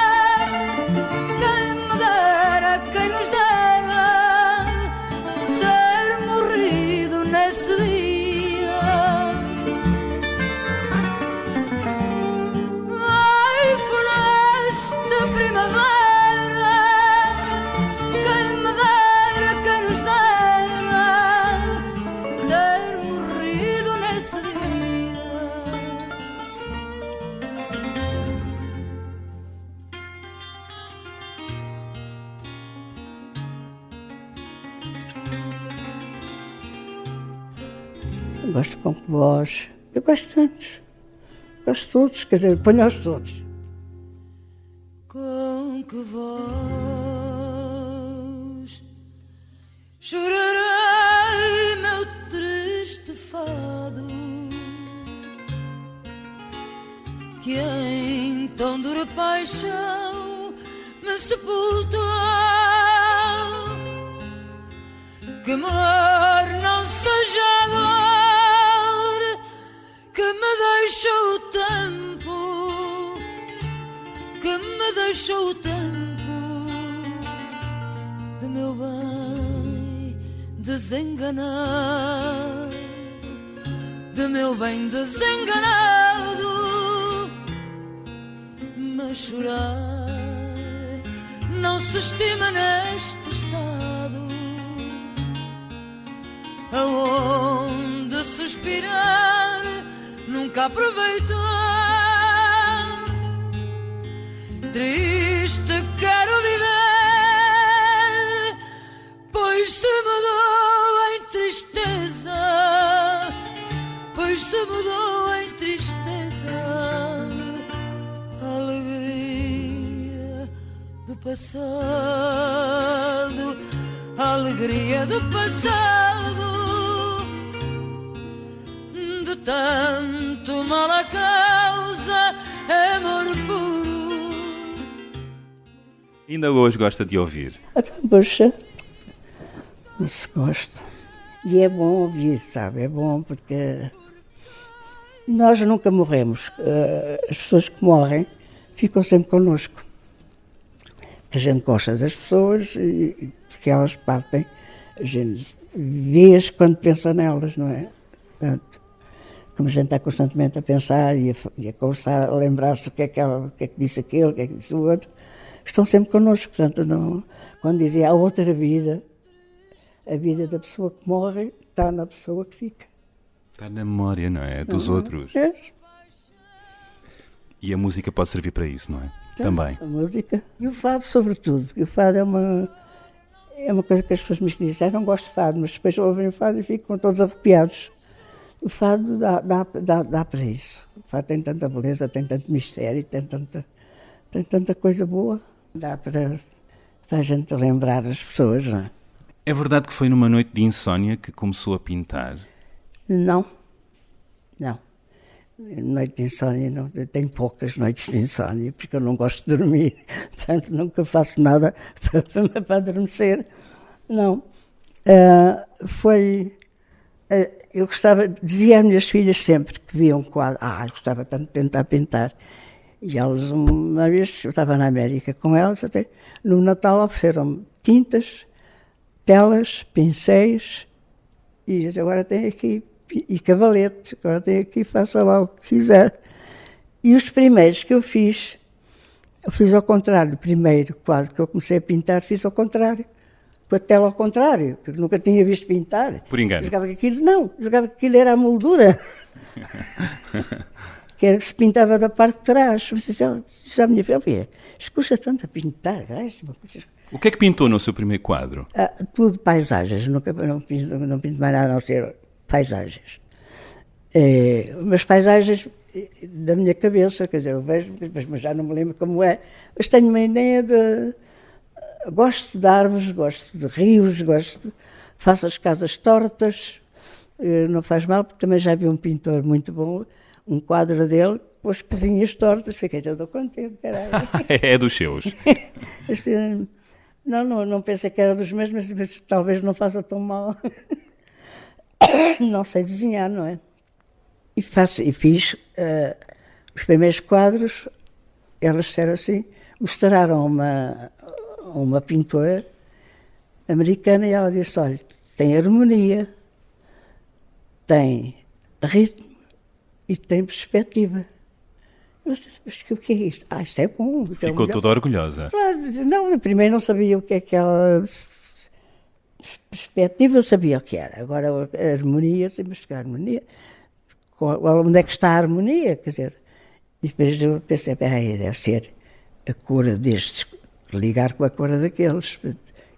quem me dera, quem nos dera ter morrido nesse dia. Ai, funesta primavera, gosto com que voz. Eu gosto tantos. Gosto de todos, quer dizer, ponho-os todos. Com que voz chorarei meu triste fado, que em tão dura paixão me sepultou, que amor não seja a dor que me deixou o tempo, que me deixou o tempo de meu bem desenganado, de meu bem desenganado. Mas chorar não se estima neste estado, aonde suspirar nunca aproveitou. Triste quero viver, pois se mudou em tristeza, pois se mudou em tristeza a alegria do passado, a alegria do passado. De tanto mal a causa, amor puro. Ainda hoje gosta de ouvir? Até, poxa, não se gosta. E é bom ouvir, sabe? É bom porque nós nunca morremos. As pessoas que morrem ficam sempre connosco. A gente gosta das pessoas e porque elas partem. A gente vê-as quando pensa nelas, não é? Portanto, como a gente está constantemente a pensar e a conversar, a lembrar-se o que é que disse aquele, o que é que disse o outro, estão sempre connosco. Portanto, não, quando dizia a outra vida, a vida da pessoa que morre está na pessoa que fica. Está na memória, não é? Dos outros. É. E a música pode servir para isso, não é? Também. A música. E o fado, sobretudo. Porque o fado é uma coisa que as pessoas me dizem, eu não gosto de fado, mas depois ouvem o fado e ficam todos arrepiados. O fado dá para isso. O fado tem tanta beleza, tem tanto mistério, tem tanta coisa boa. Dá para a gente lembrar as pessoas, não é? É verdade que foi numa noite de insónia que começou a pintar? Não. Noite de insónia, não. Eu tenho poucas noites de insónia, porque eu não gosto de dormir. Portanto, nunca faço nada para adormecer. Não. Eu gostava, dizia às minhas filhas sempre que viam um quadro, gostava tanto de tentar pintar. E elas, uma vez, eu estava na América com elas, até no Natal ofereceram-me tintas, telas, pincéis, e agora tenho aqui, e cavalete, agora tenho aqui, faça lá o que quiser. E os primeiros que eu fiz ao contrário. O primeiro quadro que eu comecei a pintar, fiz ao contrário. Com a tela ao contrário, porque nunca tinha visto pintar. Por engano. Jogava que aquilo era a moldura. Que era que se pintava da parte de trás. Disse à minha filha, escusa tanto a pintar, gajo. O que é que pintou no seu primeiro quadro? Tudo paisagens, não pinto mais nada a não ser paisagens. Mas paisagens da minha cabeça, quer dizer, eu vejo, mas já não me lembro como é. Mas tenho uma ideia de... Gosto de árvores, gosto de rios, faço as casas tortas, não faz mal, porque também já vi um pintor muito bom, um quadro dele, com as pezinhas tortas, fiquei todo contente, caralho. É dos seus? Não pensei que era dos meus, mas talvez não faça tão mal. Não sei desenhar, não é? E fiz os primeiros quadros, elas disseram assim, mostraram uma pintora americana e ela disse, olha, tem harmonia, tem ritmo e tem perspectiva. Mas o que é isto? Isto é bom. Ficou toda orgulhosa. Claro, não, primeiro não sabia o que é que ela... Perspectiva sabia o que era. Agora a harmonia, temos que a harmonia. Onde é que está a harmonia? Quer dizer, e depois eu pensei, peraí, deve ser a cor destes, ligar com a cor daqueles.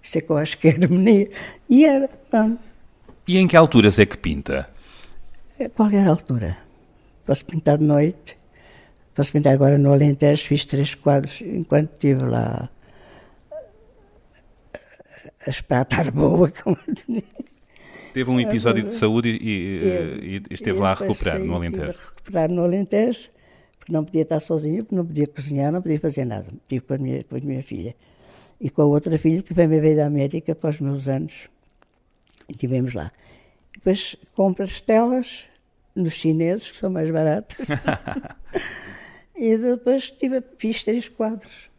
Isso é que eu acho que é harmonia. E era, pronto. E em que alturas é que pinta? A qualquer altura. Posso pintar de noite, posso pintar agora no Alentejo, fiz 3 quadros enquanto estive lá a espratar boa, como eu dizia. Teve um episódio de saúde e esteve lá a recuperar no Alentejo. Estive a recuperar no Alentejo, porque não podia estar sozinho, porque não podia cozinhar, não podia fazer nada. Estive com a minha filha. E com a outra filha que veio da América para os meus anos. E estivemos lá. Depois compro as telas nos chineses, que são mais baratos. E depois fiz 3 quadros.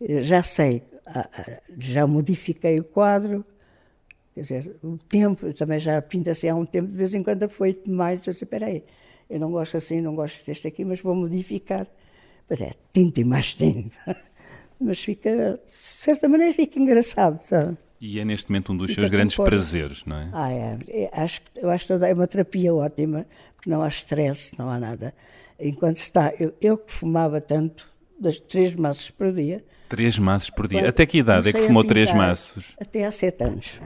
Já sei, já modifiquei o quadro. Quer dizer, o tempo, também já pinta assim há um tempo, de vez em quando foi demais. Eu disse, espera aí, eu não gosto assim, não gosto deste aqui, mas vou modificar. Mas é tinta e mais tinta. Mas fica, de certa maneira, fica engraçado, sabe? E é neste momento um dos seus grandes prazeres, não é? Eu acho que é uma terapia ótima, porque não há stress, não há nada. Enquanto está, eu que fumava tanto, 3 maços por dia. 3 maços por dia? Até que idade é que fumou 3 maços? Até há 7 anos.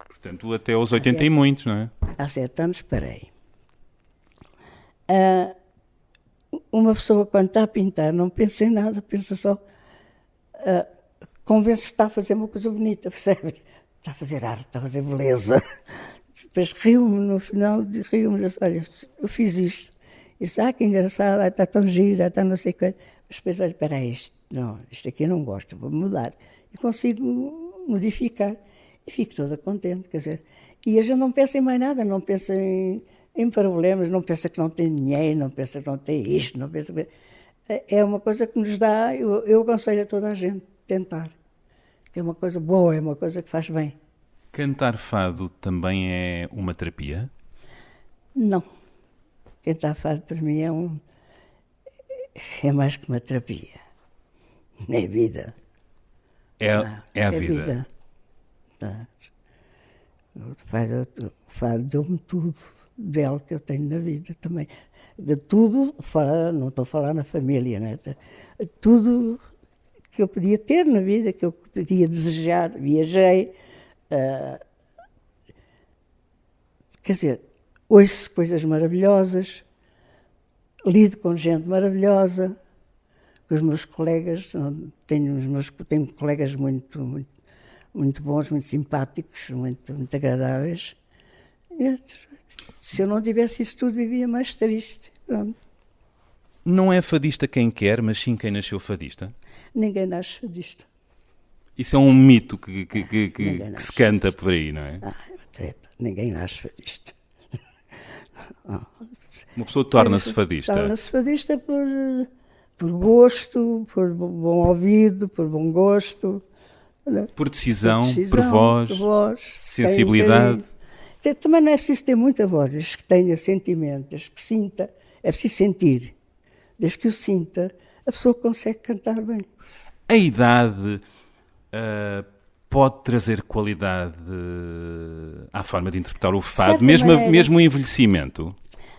Portanto, até aos 80 e muitos, não é? Há 7 anos parei. Uma pessoa, quando está a pintar, não pensa em nada, pensa só... convence-se que está a fazer uma coisa bonita, percebe? Está a fazer arte, está a fazer beleza. Depois rio-me no final, rio-me e disse, olha, eu fiz isto. E disse, que engraçado, está tão gira, está não sei o que. Mas depois, olha, espera aí, isto aqui eu não gosto, vou mudar. E consigo modificar. E fico toda contente, quer dizer. E a gente não pensa em mais nada, não pensa em problemas, não pensa que não tem dinheiro, não pensa que não tem isto, não pensa... É uma coisa que nos dá, eu aconselho a toda a gente tentar. É uma coisa boa, é uma coisa que faz bem. Cantar fado também é uma terapia? Não. Cantar fado para mim é mais que uma terapia. É vida. É a vida. O fado deu-me tudo belo que eu tenho na vida também. De tudo, não estou a falar na família, né? Tudo que eu podia ter na vida, que eu podia desejar, viajei. Quer dizer, ouço coisas maravilhosas, lido com gente maravilhosa, com os meus colegas, tenho colegas muito bons, muito simpáticos, muito agradáveis. Se eu não tivesse isso tudo, vivia mais triste. Pronto. Não é fadista quem quer, mas sim quem nasceu fadista? Ninguém nasce fadista. Isso é um mito que se canta por aí, não é? É uma treta. Ninguém nasce fadista. Uma pessoa torna-se fadista? Torna-se fadista por gosto, por bom ouvido, por bom gosto. Por decisão, por voz, sensibilidade. Também não é preciso ter muita voz, desde que tenha sentimentos, desde que sinta. É preciso sentir. Desde que o sinta, a pessoa consegue cantar bem. A idade pode trazer qualidade à forma de interpretar o fado, mesmo o envelhecimento?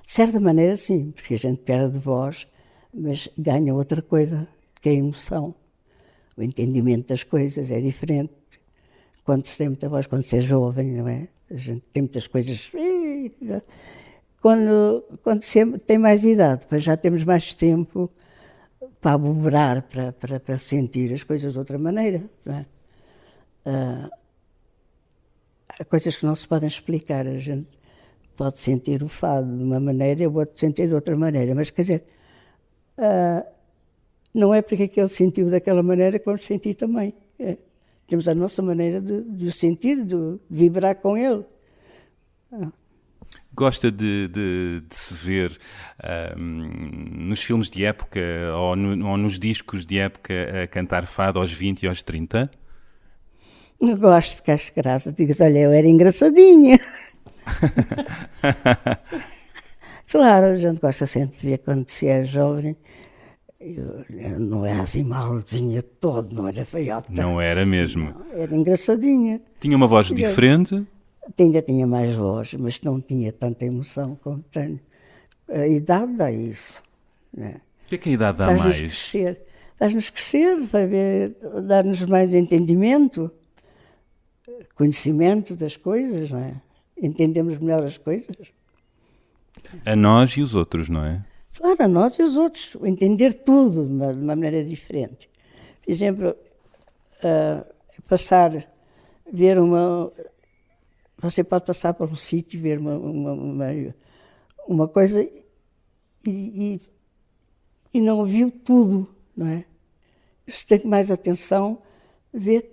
De certa maneira, sim, porque a gente perde voz, mas ganha outra coisa, que é a emoção. O entendimento das coisas é diferente. Quando se tem muita voz, quando se é jovem, não é? A gente tem muitas coisas... Quando se tem mais idade, depois já temos mais tempo para aboberar, para sentir as coisas de outra maneira. Não é? Há coisas que não se podem explicar. A gente pode sentir o fado de uma maneira e o outro sentir de outra maneira. Mas, quer dizer, não é porque aquele sentiu daquela maneira que vamos sentir também. Temos a nossa maneira de o sentir, de vibrar com ele. Gosta de se ver nos filmes de época ou nos discos de época a cantar fado aos 20 e aos 30? Não gosto, porque acho graça. Digo, olha, eu era engraçadinha. Claro, a gente gosta sempre de ver quando se é jovem. Eu não era assim malzinha todo, não era feiota. Não era mesmo? Não, era engraçadinha. Tinha uma voz diferente? Ainda tinha mais voz, mas não tinha tanta emoção como tenho. A idade dá isso. Né? O que é que a idade dá mais? Faz-nos crescer, dar-nos mais entendimento, conhecimento das coisas, não é? entendemos melhor as coisas. A nós e os outros, não é? Claro, a nós e os outros, entender tudo de uma maneira diferente. Por exemplo, ver você pode passar por um sítio, ver uma coisa e não viu tudo, não é? Se tem mais atenção, vê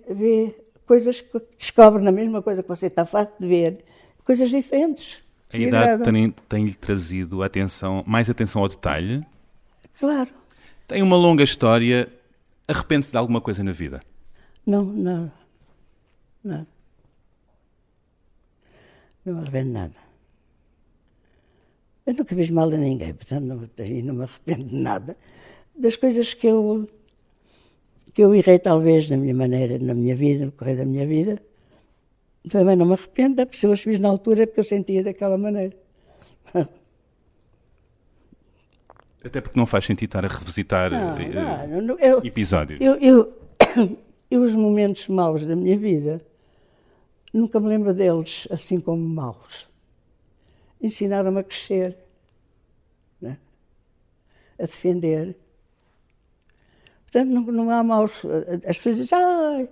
coisas que descobre na mesma coisa que você está farto de ver, coisas diferentes. A idade tem-lhe trazido mais atenção ao detalhe? Claro. Tem uma longa história. Arrepende-se de alguma coisa na vida? Não, nada. Nada. Não me arrependo de nada. Eu nunca fiz mal a ninguém, portanto não me arrependo de nada. Das coisas que eu errei talvez na minha maneira, na minha vida, no correr da minha vida, também não me arrependo, é porque eu as fiz na altura porque eu sentia daquela maneira. Até porque não faz sentido estar a revisitar episódios. Eu os momentos maus da minha vida, nunca me lembro deles assim como maus. Ensinaram-me a crescer, né? A defender. Portanto, não há maus. As pessoas dizem,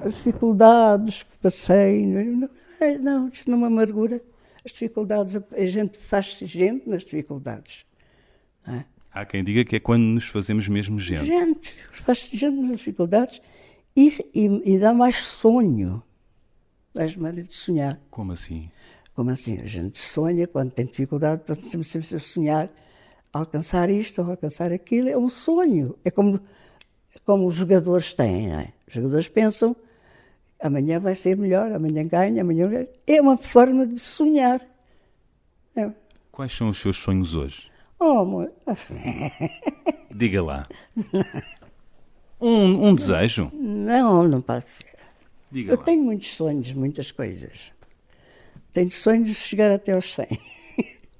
as dificuldades que passei. Não, isto não me amargura. As dificuldades, a gente faz-se gente nas dificuldades. Não é? Há quem diga que é quando nos fazemos mesmo gente. Faz-se gente nas dificuldades e dá mais sonho. Mais maneira de sonhar. Como assim? Como assim? A gente sonha, quando tem dificuldade, estamos sempre a sonhar, alcançar isto ou alcançar aquilo. É um sonho. É como os jogadores têm, não é? Os jogadores pensam, amanhã vai ser melhor, amanhã ganha, amanhã... É uma forma de sonhar. É. Quais são os seus sonhos hoje? Oh, amor... Diga lá. Um desejo? Não pode ser. Diga Eu lá. tenho muitos sonhos, muitas coisas. Tenho sonhos de chegar até aos 100,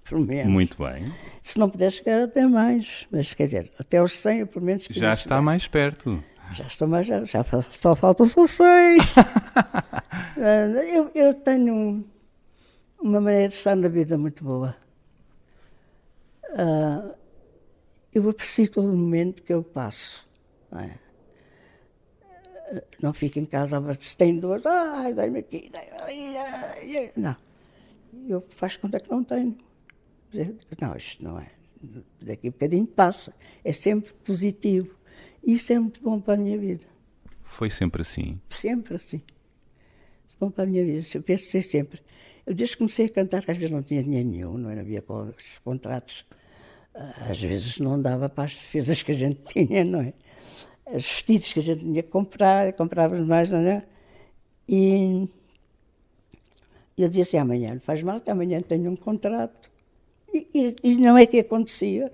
pelo menos. Muito bem. Se não puder chegar até mais, mas quer dizer, até aos 100 eu pelo menos... Já está mais perto. Já estou mais, já só faltam só 6. Eu tenho uma maneira de estar na vida muito boa. Eu aprecio todo o momento que eu passo. Não é? Não fico em casa, se tem dor, dai-me aqui, dai-me ali. Não. Eu faço conta que não tenho. Não, isto não é. Daqui a bocadinho passa. É sempre positivo. E isso é muito bom para a minha vida. Foi sempre assim? Sempre assim. Bom para a minha vida. Eu penso ser sempre. Eu desde que comecei a cantar, às vezes não tinha dinheiro nenhum, não havia contratos. Às vezes não dava para as despesas que a gente tinha, não é? Os vestidos que a gente tinha que comprar, comprávamos mais, não é? E eu dizia assim, amanhã não faz mal, que amanhã tenho um contrato. E não é que acontecia.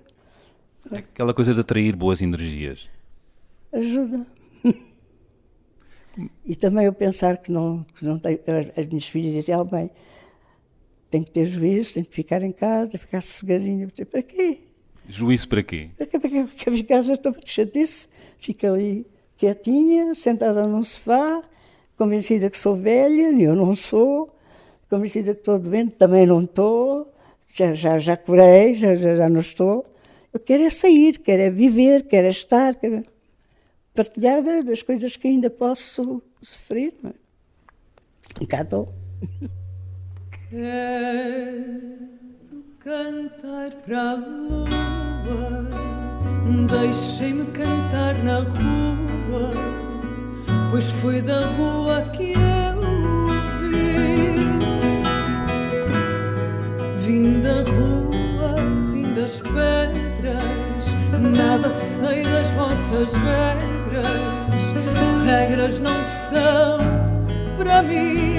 Aquela coisa de atrair boas energias. Ajuda. E também eu pensar que não tenho... As minhas filhas diziam, bem, tenho que ter juízo, tenho que ficar em casa, ficar sossegadinho. Para quê? Juízo para quê? Porque a ficar já estou muito chatice. Fico ali quietinha, sentada num sofá, convencida que sou velha, e eu não sou. Convencida que estou doente, também não estou. Já curei, já não estou. Eu quero é sair, quero é viver, quero é estar, quero partilhar das coisas que ainda posso sofrer. Não é? Cá estou. Quero cantar para a lua, deixem-me cantar na rua, pois foi da rua que eu vim da rua, vim das pedras, nada sei das vossas regras não são para mim.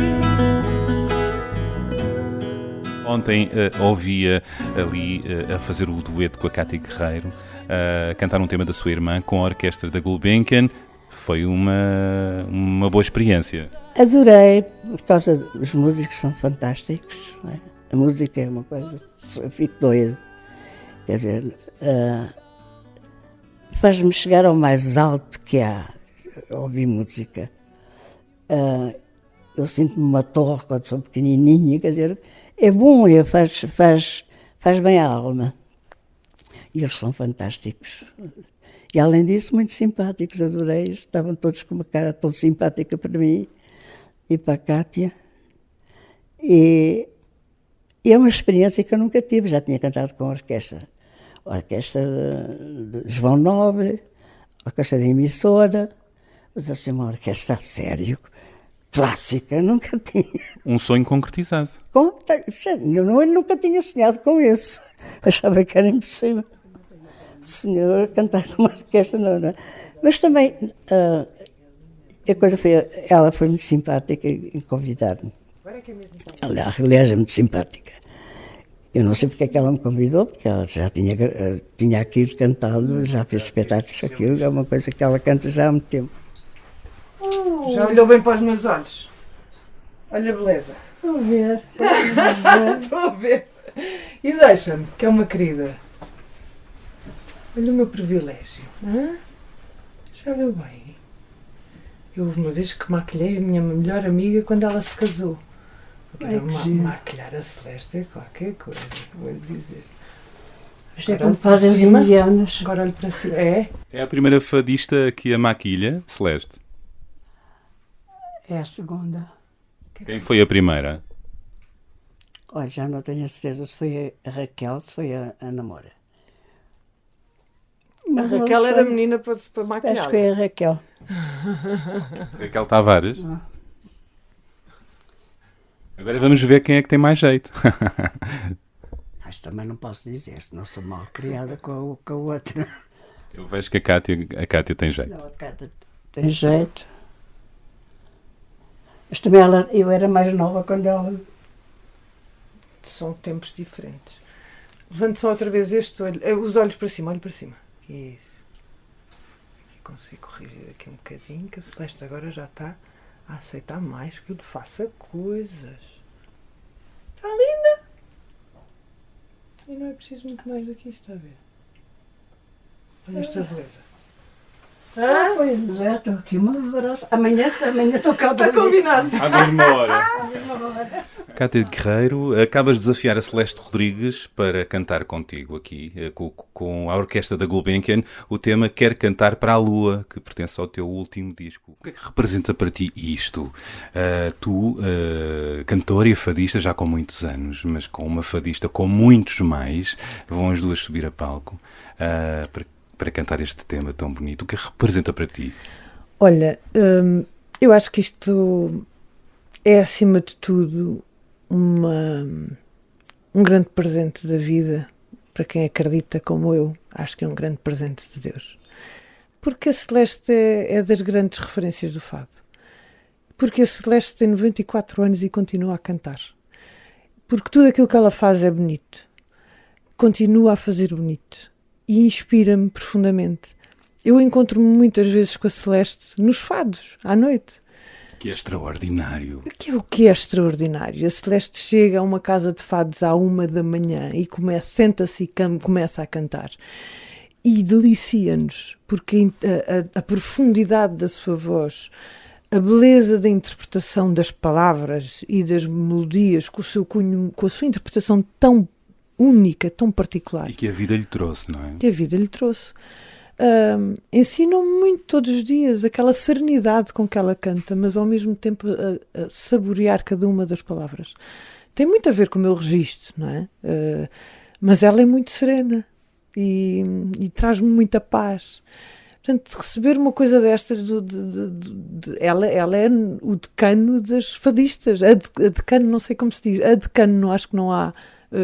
Ontem ouvia ali a fazer o dueto com a Cátia Guerreiro, a cantar um tema da sua irmã com a orquestra da Gulbenkian. Foi uma boa experiência. Adorei, por causa dos músicos, são fantásticos. Não é? A música é uma coisa, eu fico doido. Quer dizer, faz-me chegar ao mais alto que há, ouvir música. eu sinto-me uma torre quando sou pequenininha, quer dizer, é bom, faz bem à alma. E eles são fantásticos. E além disso, muito simpáticos, adorei, estavam todos com uma cara tão simpática para mim e para a Cátia. E é uma experiência que eu nunca tive, já tinha cantado com a orquestra de João Nobre, a orquestra de emissora, mas assim uma orquestra a sério, clássica, nunca tinha. Um sonho concretizado. Eu nunca tinha sonhado com isso, achava que era impossível. O senhor cantar com uma orquestra, não. Mas também, a coisa ela foi muito simpática em convidar-me. Aliás, é muito simpática. Eu não sei porque é que ela me convidou, porque ela já tinha aquilo cantado, já fez espetáculos, aquilo é uma coisa que ela canta já há muito tempo. Já olhou bem para os meus olhos? Olha a beleza. Estou a ver. Estou a ver. E deixa-me, que é uma querida. Olha o meu privilégio. Já viu bem? Eu houve uma vez que maquilhei a minha melhor amiga quando ela se casou. Agora maquilhar a Celeste é qualquer coisa, vou-lhe dizer. Isto é como fazem as indianas. Agora olho para cima. É? É a primeira fadista que a maquilha, Celeste? É a segunda. Quem foi a primeira? Olha, já não tenho a certeza se foi a Raquel, se foi a Ana Moura. Mas a Raquel era menina para maquilhar. Acho que foi a Raquel. Raquel Tavares? Agora vamos ver quem é que tem mais jeito. Mas também não posso dizer, senão sou mal criada com a outra. Eu vejo que a Cátia tem jeito. Não, a Cátia tem jeito. Mas também eu era mais nova quando ela... São tempos diferentes. Levante só outra vez este olho, os olhos para cima, olho para cima. Isso. Aqui consigo corrigir aqui um bocadinho, que a Celeste agora já está a aceitar mais que eu lhe faça coisas. Está linda! E não é preciso muito mais do que isto, está a ver? Olha esta beleza. Pois é, estou aqui uma abraço. Amanhã estou cá. Está combinado. À mesma hora. Cátia Guerreiro, acabas de desafiar a Celeste Rodrigues para cantar contigo aqui, com a orquestra da Gulbenkian, o tema Quer Cantar para a Lua, que pertence ao teu último disco. O que é que representa para ti isto? Tu, cantora e fadista já com muitos anos, mas com uma fadista com muitos mais, vão as duas subir a palco para cantar este tema tão bonito. O que representa para ti? Olha, eu acho que isto é, acima de tudo, um grande presente da vida para quem acredita como eu. Acho que é um grande presente de Deus. Porque a Celeste é das grandes referências do fado. Porque a Celeste tem 94 anos e continua a cantar. Porque tudo aquilo que ela faz é bonito. Continua a fazer bonito. E inspira-me profundamente. Eu encontro-me muitas vezes com a Celeste nos fados, à noite. Que é extraordinário. O que é extraordinário? A Celeste chega a uma casa de fados à 1 da manhã e senta-se e começa a cantar. E delicia-nos, porque a profundidade da sua voz, a beleza da interpretação das palavras e das melodias, com a sua interpretação tão única, tão particular. E que a vida lhe trouxe, não é? Que a vida lhe trouxe. Ensinam-me muito todos os dias, aquela serenidade com que ela canta, mas ao mesmo tempo a saborear cada uma das palavras. Tem muito a ver com o meu registro, não é? Mas ela é muito serena e traz-me muita paz. Portanto, receber uma coisa destas, ela é o decano das fadistas, a decano, não sei como se diz, a decano, acho que não há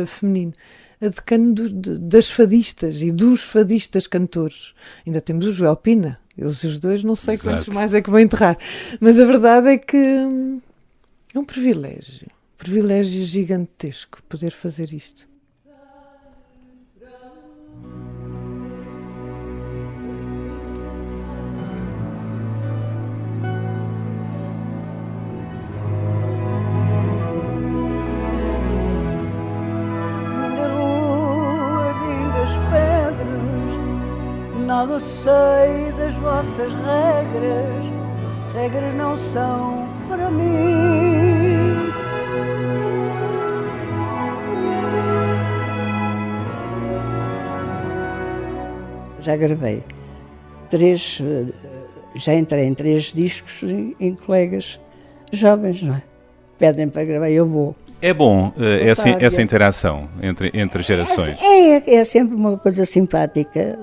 feminino, a decano das fadistas e dos fadistas cantores. Ainda temos o Joel Pina, eles os dois, não sei quantos mais é que vão enterrar, mas a verdade é que é um privilégio gigantesco poder fazer isto. Nada sei das vossas regras não são para para mim. Já gravei já entrei em 3 discos em colegas jovens, não é? Pedem para gravar e eu vou. É bom essa interação entre gerações. É sempre uma coisa simpática.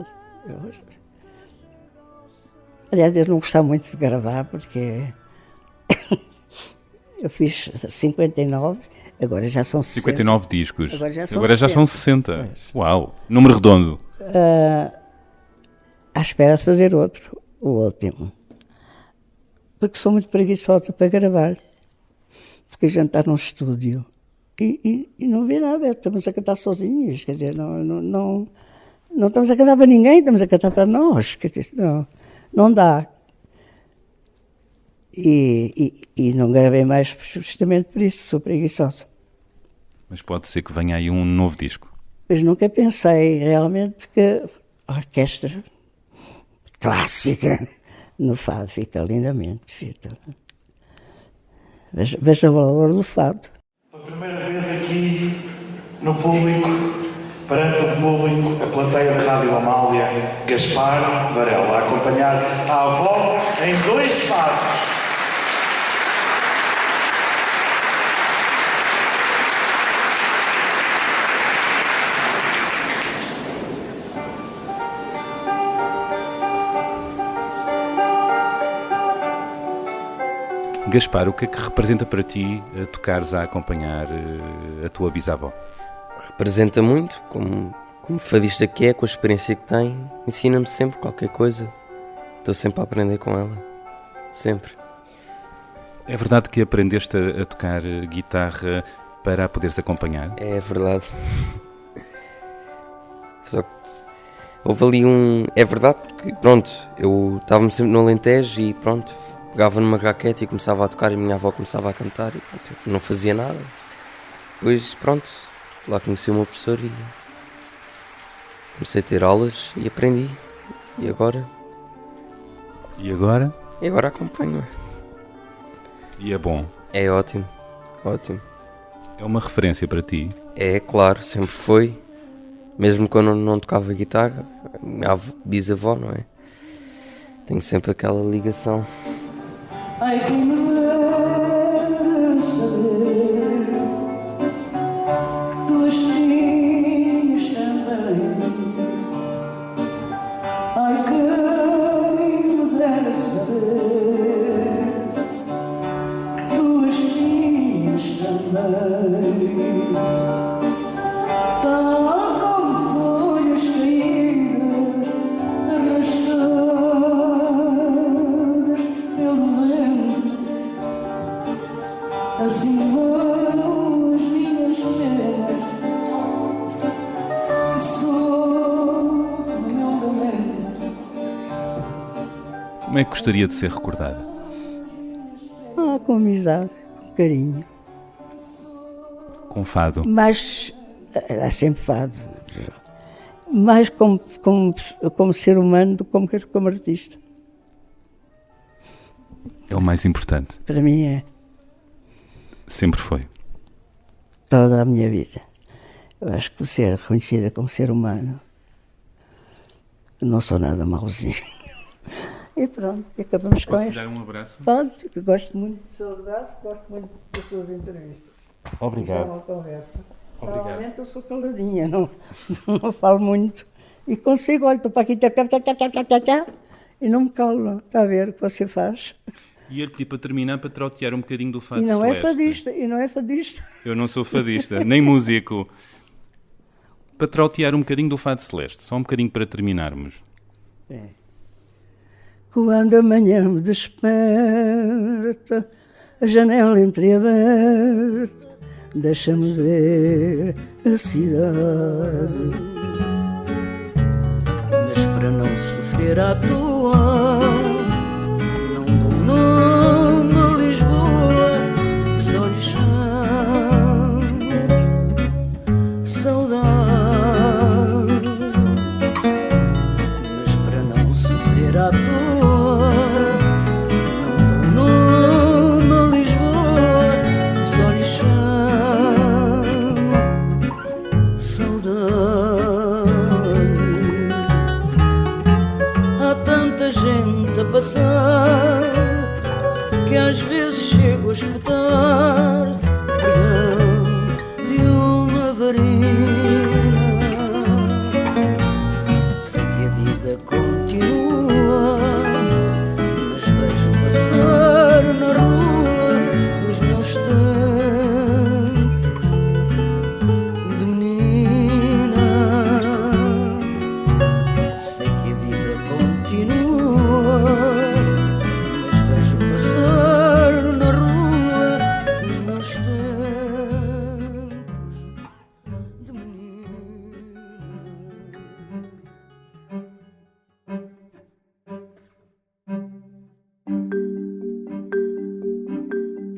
Aliás, eu não gostava muito de gravar porque eu fiz 59, agora já são 60. 59 discos. Agora já são 60. Uau! Número redondo. À espera de fazer outro, o último. Porque sou muito preguiçosa para gravar. Porque a gente está num estúdio e não vê nada, estamos a cantar sozinhos, quer dizer, não estamos a cantar para ninguém, estamos a cantar para nós, quer dizer, não dá. E não gravei mais justamente por isso, sou preguiçosa. Mas pode ser que venha aí um novo disco. Mas nunca pensei realmente que a orquestra clássica no fado fica lindamente. Veja o valor do fado. Pela primeira vez aqui no público, perante o público, a plateia da Rádio Amália, Gaspar Varela, a acompanhar a avó em 2 fados. Gaspar, o que é que representa para ti tocares a acompanhar a tua bisavó? Representa muito, como fadista que é, com a experiência que tem, ensina-me sempre qualquer coisa. Estou sempre a aprender com ela, sempre. É verdade que aprendeste a tocar guitarra para a poderes acompanhar? É verdade. Só que houve ali É verdade que, pronto, eu estava-me sempre no Alentejo e pronto, pegava numa raquete e começava a tocar e a minha avó começava a cantar e pronto, eu não fazia nada. Depois, pronto, lá conheci o meu professor e comecei a ter aulas e aprendi. E agora? E agora? E agora acompanho. E é bom? É ótimo, ótimo. É uma referência para ti? É, claro, sempre foi. Mesmo quando eu não tocava guitarra, a minha bisavó, não é? Tenho sempre aquela ligação. Ai, quem me dera saber, tuas filhas também. Ai, quem me dera saber, que tuas filhas também. Tal como folhas caídas, arrastadas pelo vento, assim vão as minhas penas, que sou o meu lamento. Como é que gostaria de ser recordada? Com amizade, com carinho. Com fado? Mas há sempre fado. Mais como ser humano do que como artista. É o mais importante. Para mim é. Sempre foi. Toda a minha vida. Eu acho que ser reconhecida como ser humano, não sou nada mauzinho. E pronto, acabamos com Posso esta. dar um abraço? Pode, eu gosto muito do seu abraço, gosto muito das suas entrevistas. Obrigado. Isto é uma conversa. Obrigado. Normalmente eu sou caladinha, não falo muito. E consigo, olha, estou para aqui, e não me calo, está a ver o que você faz. E ele pediu para terminar para trautear um bocadinho do fado E não celeste. é fadista. Eu não sou fadista, nem músico. Para trautear um bocadinho do fado celeste, só um bocadinho para terminarmos. É. Quando a manhã me desperta, a janela entreaberta, deixa-me ver a cidade. Mas para não sofrer à toa, não dou nome a Lisboa, só lhe chamo saudade. Mas para não sofrer à toa, não dou nome a Lisboa, passar, que às vezes chego a escutar perdão de uma varina. Sei que a vida continua, mas vejo passar na rua os meus tempos de menina. Sei que a vida continua, mas vejo passar na rua os meus tempos de menina.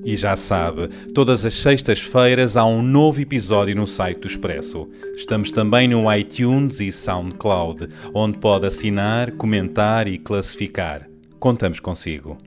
E já sabe, todas as sextas-feiras há um novo episódio no site do Expresso. Estamos também no iTunes e SoundCloud, onde pode assinar, comentar e classificar. Contamos consigo.